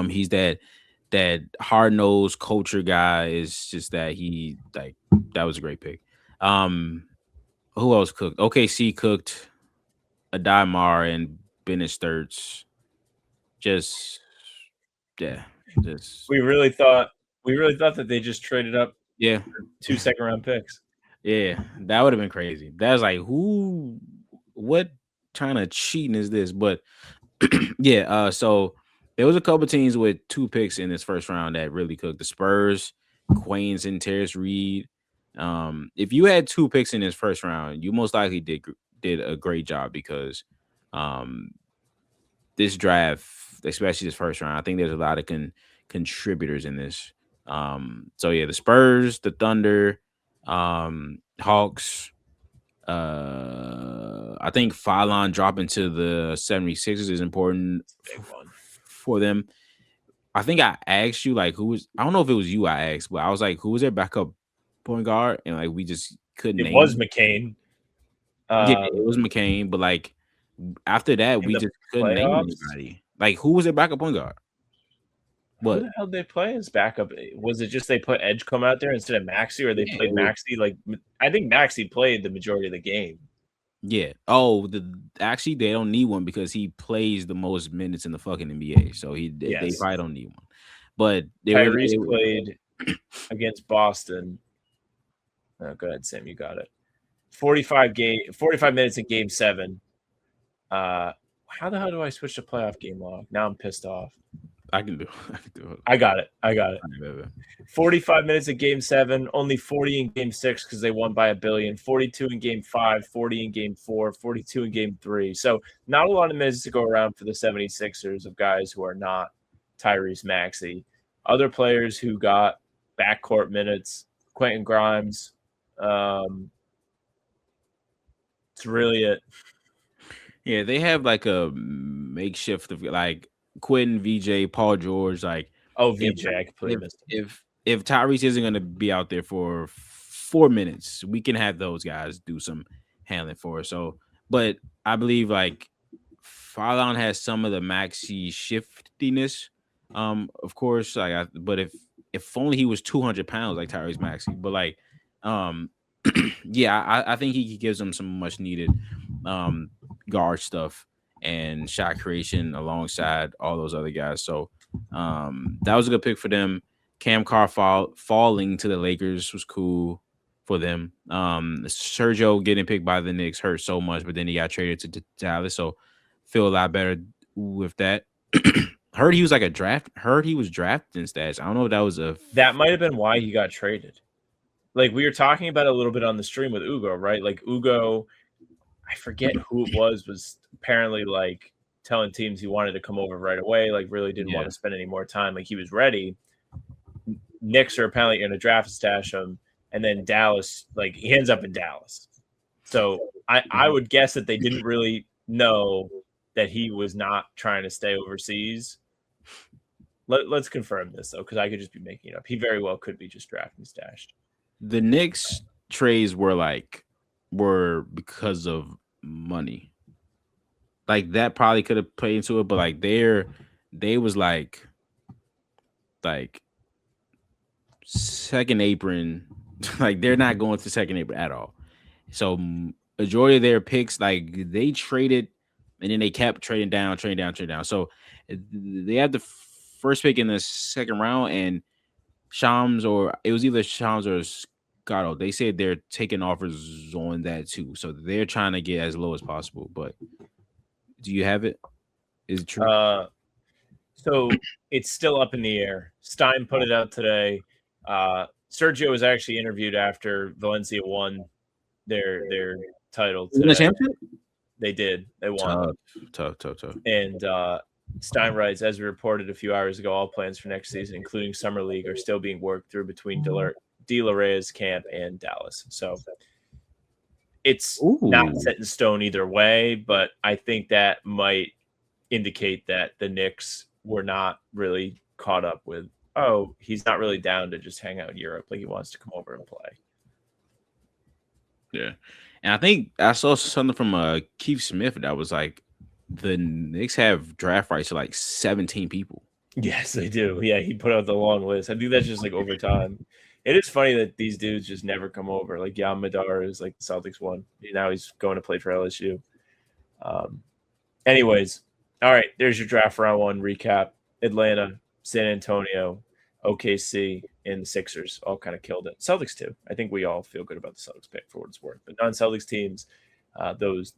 he's that hard-nosed culture guy. Is just that he like that was a great pick. Who else cooked? OKC cooked Adai Mar and Bennett Sturts. We really thought that they just traded up. Yeah, 2 second-round picks. Yeah, that would have been crazy. That was like, what kind of cheating is this? But yeah, so there was a couple teams with 2 picks in this first round that really cooked. The Spurs, Queens, and Terrace Reed. If you had 2 picks in this first round, you most likely did a great job, because this draft, especially this first round, I think there's a lot of contributors in this. So yeah, the Spurs, the Thunder, Hawks. I think Fallon dropping to the 76ers is important for them. I think I asked you like I don't know if it was you I asked, but I was like, who was their backup point guard? And like we just couldn't. It was McCain. Yeah, it was McCain, but like after that, we just couldn't name anybody. Like, who was their backup point guard? What? Who the hell did they play as backup? Was it just they put Edgecombe out there instead of Maxey, or they played Maxey? Like, I think Maxey played the majority of the game. Yeah. Oh, actually, they don't need one because he plays the most minutes in the fucking NBA. So they probably don't need one. But Tyrese played against Boston. Oh, go ahead, Sam. You got it. 45 minutes in Game 7. How the hell do I switch to playoff game log? Now I'm pissed off. I can do it. I got it. 45 minutes in Game 7, only 40 in Game 6 because they won by $1 billion. 42 in Game 5, 40 in Game 4, 42 in Game 3. So not a lot of minutes to go around for the 76ers of guys who are not Tyrese Maxey. Other players who got backcourt minutes, Quentin Grimes. It's really it. Yeah, they have like a makeshift of like Quentin, VJ, Paul George. Like, VJ, if Tyrese isn't going to be out there for 4 minutes, we can have those guys do some handling for us. So, but I believe like Fallon has some of the maxi shiftiness. Of course, but if only he was 200 pounds like Tyrese Maxey, but like, um, yeah, I think he gives them some much needed guard stuff and shot creation alongside all those other guys. So that was a good pick for them. Cam Carr falling to the Lakers was cool for them. Sergio getting picked by the Knicks hurt so much, but then he got traded to Dallas, so feel a lot better with that. Heard he was drafted in stats. I don't know if that was that might have been why he got traded. Like we were talking about a little bit on the stream with Ugo, right? Like Ugo, I forget who it was apparently like telling teams he wanted to come over right away, like really didn't want to spend any more time. Like he was ready. Knicks are apparently going to draft stash him, and then Dallas, like he ends up in Dallas. So I would guess that they didn't really know that he was not trying to stay overseas. Let's confirm this though, because I could just be making it up. He very well could be just drafting stashed. The Knicks trades were because of money. Like that probably could have played into it, but like they was like second apron, like they're not going to second apron at all. So majority of their picks, like they traded and then they kept trading down. So they had the first pick in the second round, and it was either Shams or Scotto. They said they're taking offers on that too. So they're trying to get as low as possible. But do you have it? Is it true? So it's still up in the air. Stein put it out today. Sergio was actually interviewed after Valencia won their title today. The championship? They did. They won. Tough. And Stein writes, as we reported a few hours ago, all plans for next season, including Summer League, are still being worked through between De La Reyes camp and Dallas. So it's not set in stone either way, but I think that might indicate that the Knicks were not really caught up with, he's not really down to just hang out in Europe. Like he wants to come over and play. Yeah. And I think I saw something from Keith Smith that was like the Knicks have draft rights to like 17 people. Yes, they do. Yeah, he put out the long list. I think that's just like over time. It is funny that these dudes just never come over. Like Yam Madar is like the Celtics one. Now he's going to play for LSU. Anyways, all right, there's your draft round one recap. Atlanta, San Antonio, OKC, and the Sixers all kind of killed it. Celtics too. I think we all feel good about the Celtics pick for what it's worth. But non-Celtics teams, those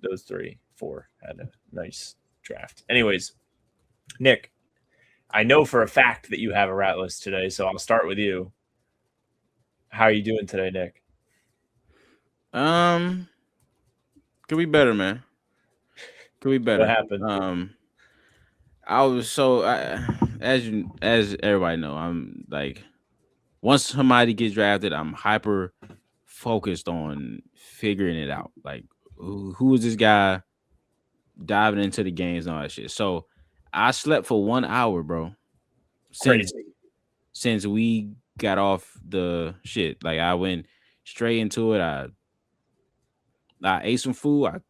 4 had a nice draft. Anyways, Nick, I know for a fact that you have a rat list today, so I'll start with you. How are you doing today, Nick? Could be better, man. Could be better. What happened? As everybody know, I'm like, once somebody gets drafted, I'm hyper focused on figuring it out. Like, who is this guy? Diving into the games and all that shit. So I slept for 1 hour, bro. Since we got off the shit. Like I went straight into it. I ate some food. I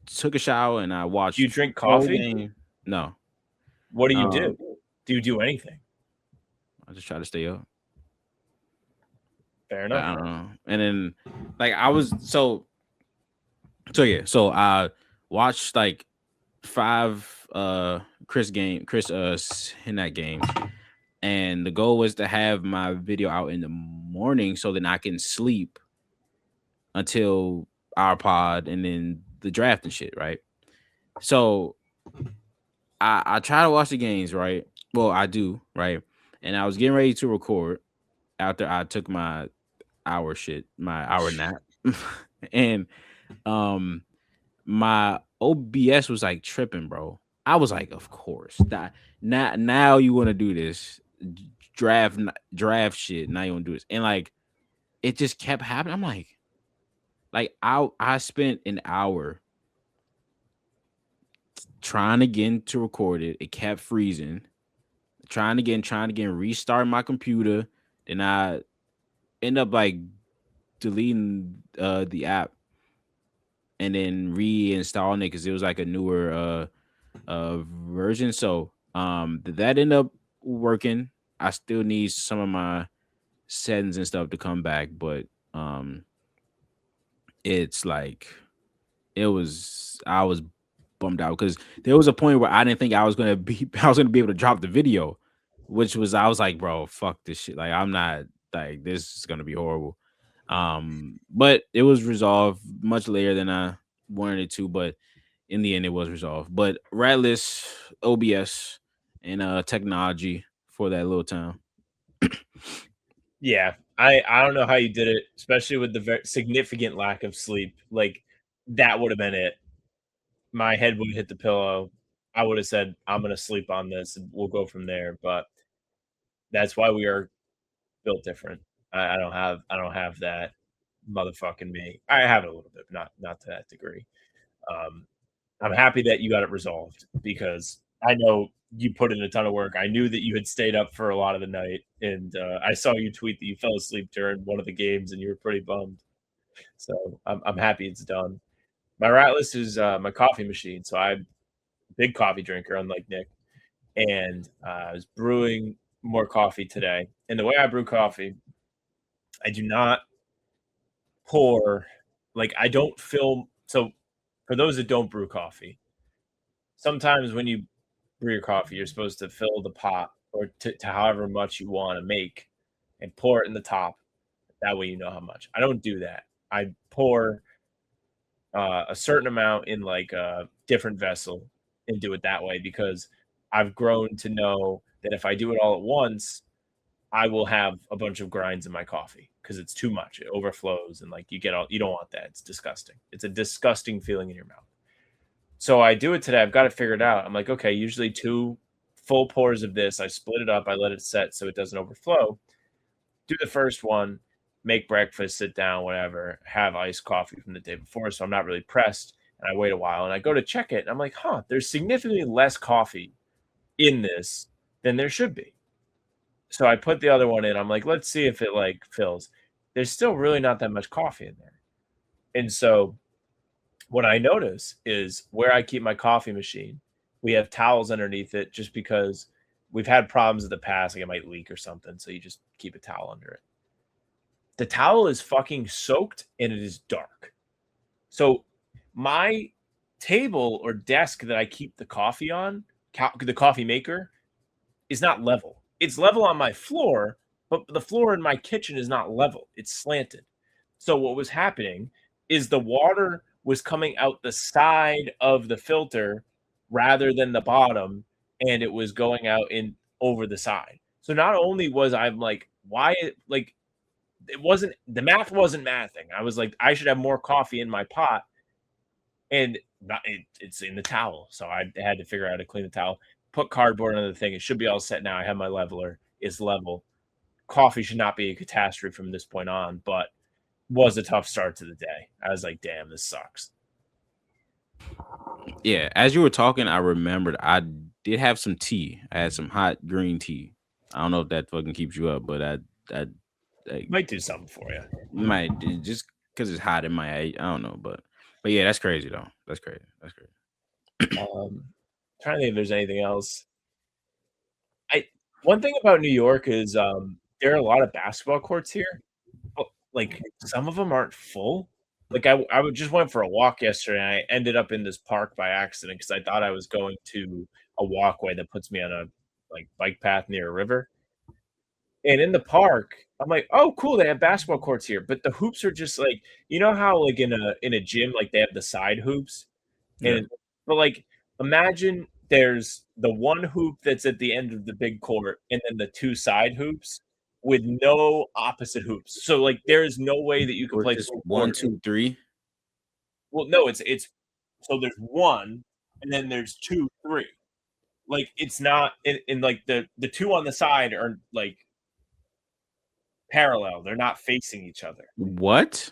took a shower and I watched. Do you drink coffee? No. What do you do? Do you do anything? I just try to stay up. Fair enough. I don't know. And then like I was so I watched like 5 Chris Cenac games, and the goal was to have my video out in the morning so then I can sleep until our pod and then the draft and shit, right? So I try to watch the games, right? Well, I do, right? And I was getting ready to record after I took my hour nap. And my OBS was like tripping, bro. I was like, of course. Now you want to do this draft shit. Now you want to do this. And like it just kept happening. I'm like I spent an hour trying again to record it. It kept freezing. Trying again, restart my computer. Then I end up like deleting the app. and then reinstalling it because it was like a newer version. So that ended up working. I still need some of my settings and stuff to come back, but it's like I was bummed out because there was a point where I didn't think I was gonna be able to drop the video, which was I was like, bro, fuck this shit. Like I'm not like this is gonna be horrible. But it was resolved much later than I wanted it to, but in the end it was resolved. But Ratless, OBS, and technology for that little town. Yeah, I don't know how you did it, especially with the very significant lack of sleep. Like that would have been it. My head would hit the pillow. I would have said, "I'm gonna sleep on this, and we'll go from there." But that's why we are built different. I don't have that motherfucking me. I have it a little bit, but not to that degree. Um, I'm happy that you got it resolved because I know you put in a ton of work. I knew that you had stayed up for a lot of the night, and I saw you tweet that you fell asleep during one of the games, and you were pretty bummed. So I'm happy it's done. My rat list is my coffee machine. So I'm a big coffee drinker, unlike Nick, and I was brewing more coffee today. And the way I brew coffee, I do not pour like I don't fill. So for those that don't brew coffee, sometimes when you brew your coffee, you're supposed to fill the pot or to however much you want to make and pour it in the top. That way you know how much. I don't do that. I pour a certain amount in like a different vessel and do it that way because I've grown to know that if I do it all at once, I will have a bunch of grinds in my coffee because it's too much. It overflows and like you don't want that. It's disgusting. It's a disgusting feeling in your mouth. So I do it today. I've got it figured out. I'm like, okay, usually 2 full pours of this. I split it up. I let it set so it doesn't overflow. Do the first one, make breakfast, sit down, whatever, have iced coffee from the day before. So I'm not really pressed. And I wait a while and I go to check it. And I'm like, there's significantly less coffee in this than there should be. So I put the other one in. I'm like, let's see if it like fills. There's still really not that much coffee in there. And so what I notice is where I keep my coffee machine, we have towels underneath it just because we've had problems in the past, like it might leak or something. So you just keep a towel under it. The towel is fucking soaked and it is dark. So my table or desk that I keep the coffee on, the coffee maker, is not level. It's level on my floor, but the floor in my kitchen is not level. It's slanted. So what was happening is the water was coming out the side of the filter rather than the bottom, and it was going out in over the side. So not only was I'm like, why like it wasn't the math wasn't mathing. I was like, I should have more coffee in my pot, and it's in the towel. So I had to figure out how to clean the towel. Put cardboard on the thing. It should be all set now. I have my leveler. It's level. Coffee should not be a catastrophe from this point on, but was a tough start to the day. I was like, damn, this sucks. Yeah, as you were talking, I remembered I did have some tea. I had some hot green tea. I don't know if that fucking keeps you up, but I might do something for you. Might just because it's hot in my I don't know, but yeah, that's crazy though. That's crazy. Trying to think if there's anything else. One thing about New York is there are a lot of basketball courts here. Like some of them aren't full. Like I just went for a walk yesterday. And I ended up in this park by accident because I thought I was going to a walkway that puts me on a like bike path near a river. And in the park, I'm like, oh, cool, they have basketball courts here, but the hoops are just like, you know how like in a gym, like they have the side hoops, and but like imagine there's the one hoop that's at the end of the big court, and then the 2 side hoops with no opposite hoops. So like there is no way that you can play just 1, 2, 3. Well, no, it's so there's 1, and then there's 2, 3. Like it's not in like the 2 on the side are like parallel. They're not facing each other. What?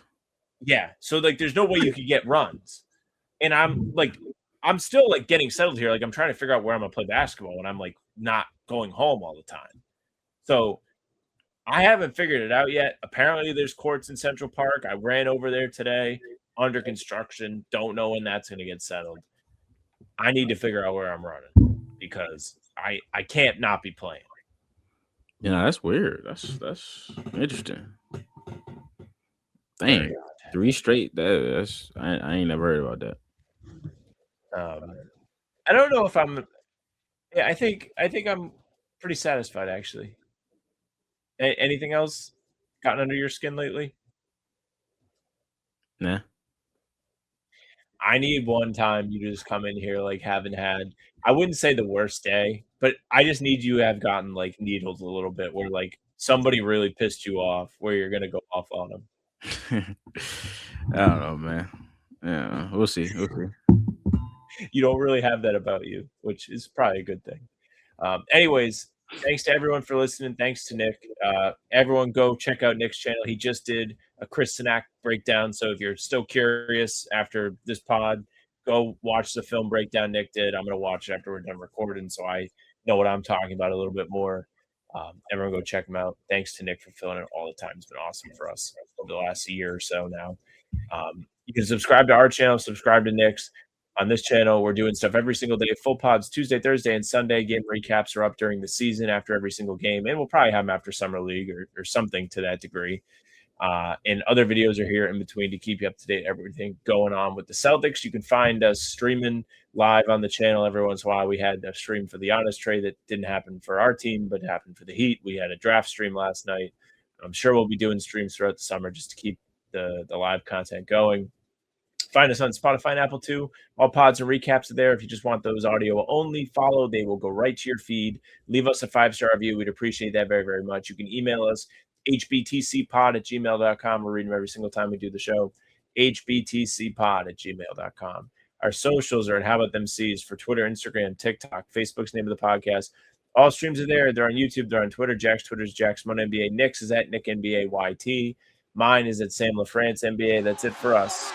Yeah. So like there's no way you could get runs. And I'm still like getting settled here. Like I'm trying to figure out where I'm gonna play basketball when I'm like not going home all the time. So I haven't figured it out yet. Apparently there's courts in Central Park. I ran over there today. under construction. Don't know when that's going to get settled. I need to figure out where I'm running because I can't not be playing. Yeah, that's weird. That's interesting. Dang, 3 straight. That's I ain't never heard about that. I don't know if I'm. Yeah, I think I'm pretty satisfied actually. Anything else gotten under your skin lately? Nah. I need one time you just come in here like haven't had. I wouldn't say the worst day, but I just need you to have gotten like needled a little bit, where like somebody really pissed you off, where you're gonna go off on them. I don't know, man. Yeah, we'll see. You don't really have that about you, which is probably a good thing. Anyways, thanks to everyone for listening. Thanks to Nick. Everyone go check out Nick's channel. He just did a Chris Cenac breakdown. So if you're still curious after this pod, go watch the film breakdown Nick did. I'm going to watch it after we're done recording, so I know what I'm talking about a little bit more. Everyone go check him out. Thanks to Nick for filling it all the time. It's been awesome for us over the last year or so now. You can subscribe to our channel, subscribe to Nick's. On this channel, we're doing stuff every single day. Full pods Tuesday, Thursday, and Sunday. Game recaps are up during the season after every single game, and we'll probably have them after Summer League or something to that degree. And other videos are here in between to keep you up to date, everything going on with the Celtics. You can find us streaming live on the channel every once in a while. We had a stream for the Honest trade that didn't happen for our team, but happened for the Heat. We had a draft stream last night. I'm sure we'll be doing streams throughout the summer just to keep the live content going. Find us on Spotify and Apple too. All pods and recaps are there. If you just want those audio only, follow. They will go right to your feed. Leave us a 5-star review. We'd appreciate that very, very much. You can email us, hbtcpod@gmail.com. We'll read them every single time we do the show. hbtcpod@gmail.com. Our socials are at How About Them C's for Twitter, Instagram, TikTok. Facebook's name of the podcast. All streams are there. They're on YouTube. They're on Twitter. Jack's Twitter is Jack's Mon NBA. Nick's is at Nick NBA YT. Mine is at Sam LaFrance NBA. That's it for us.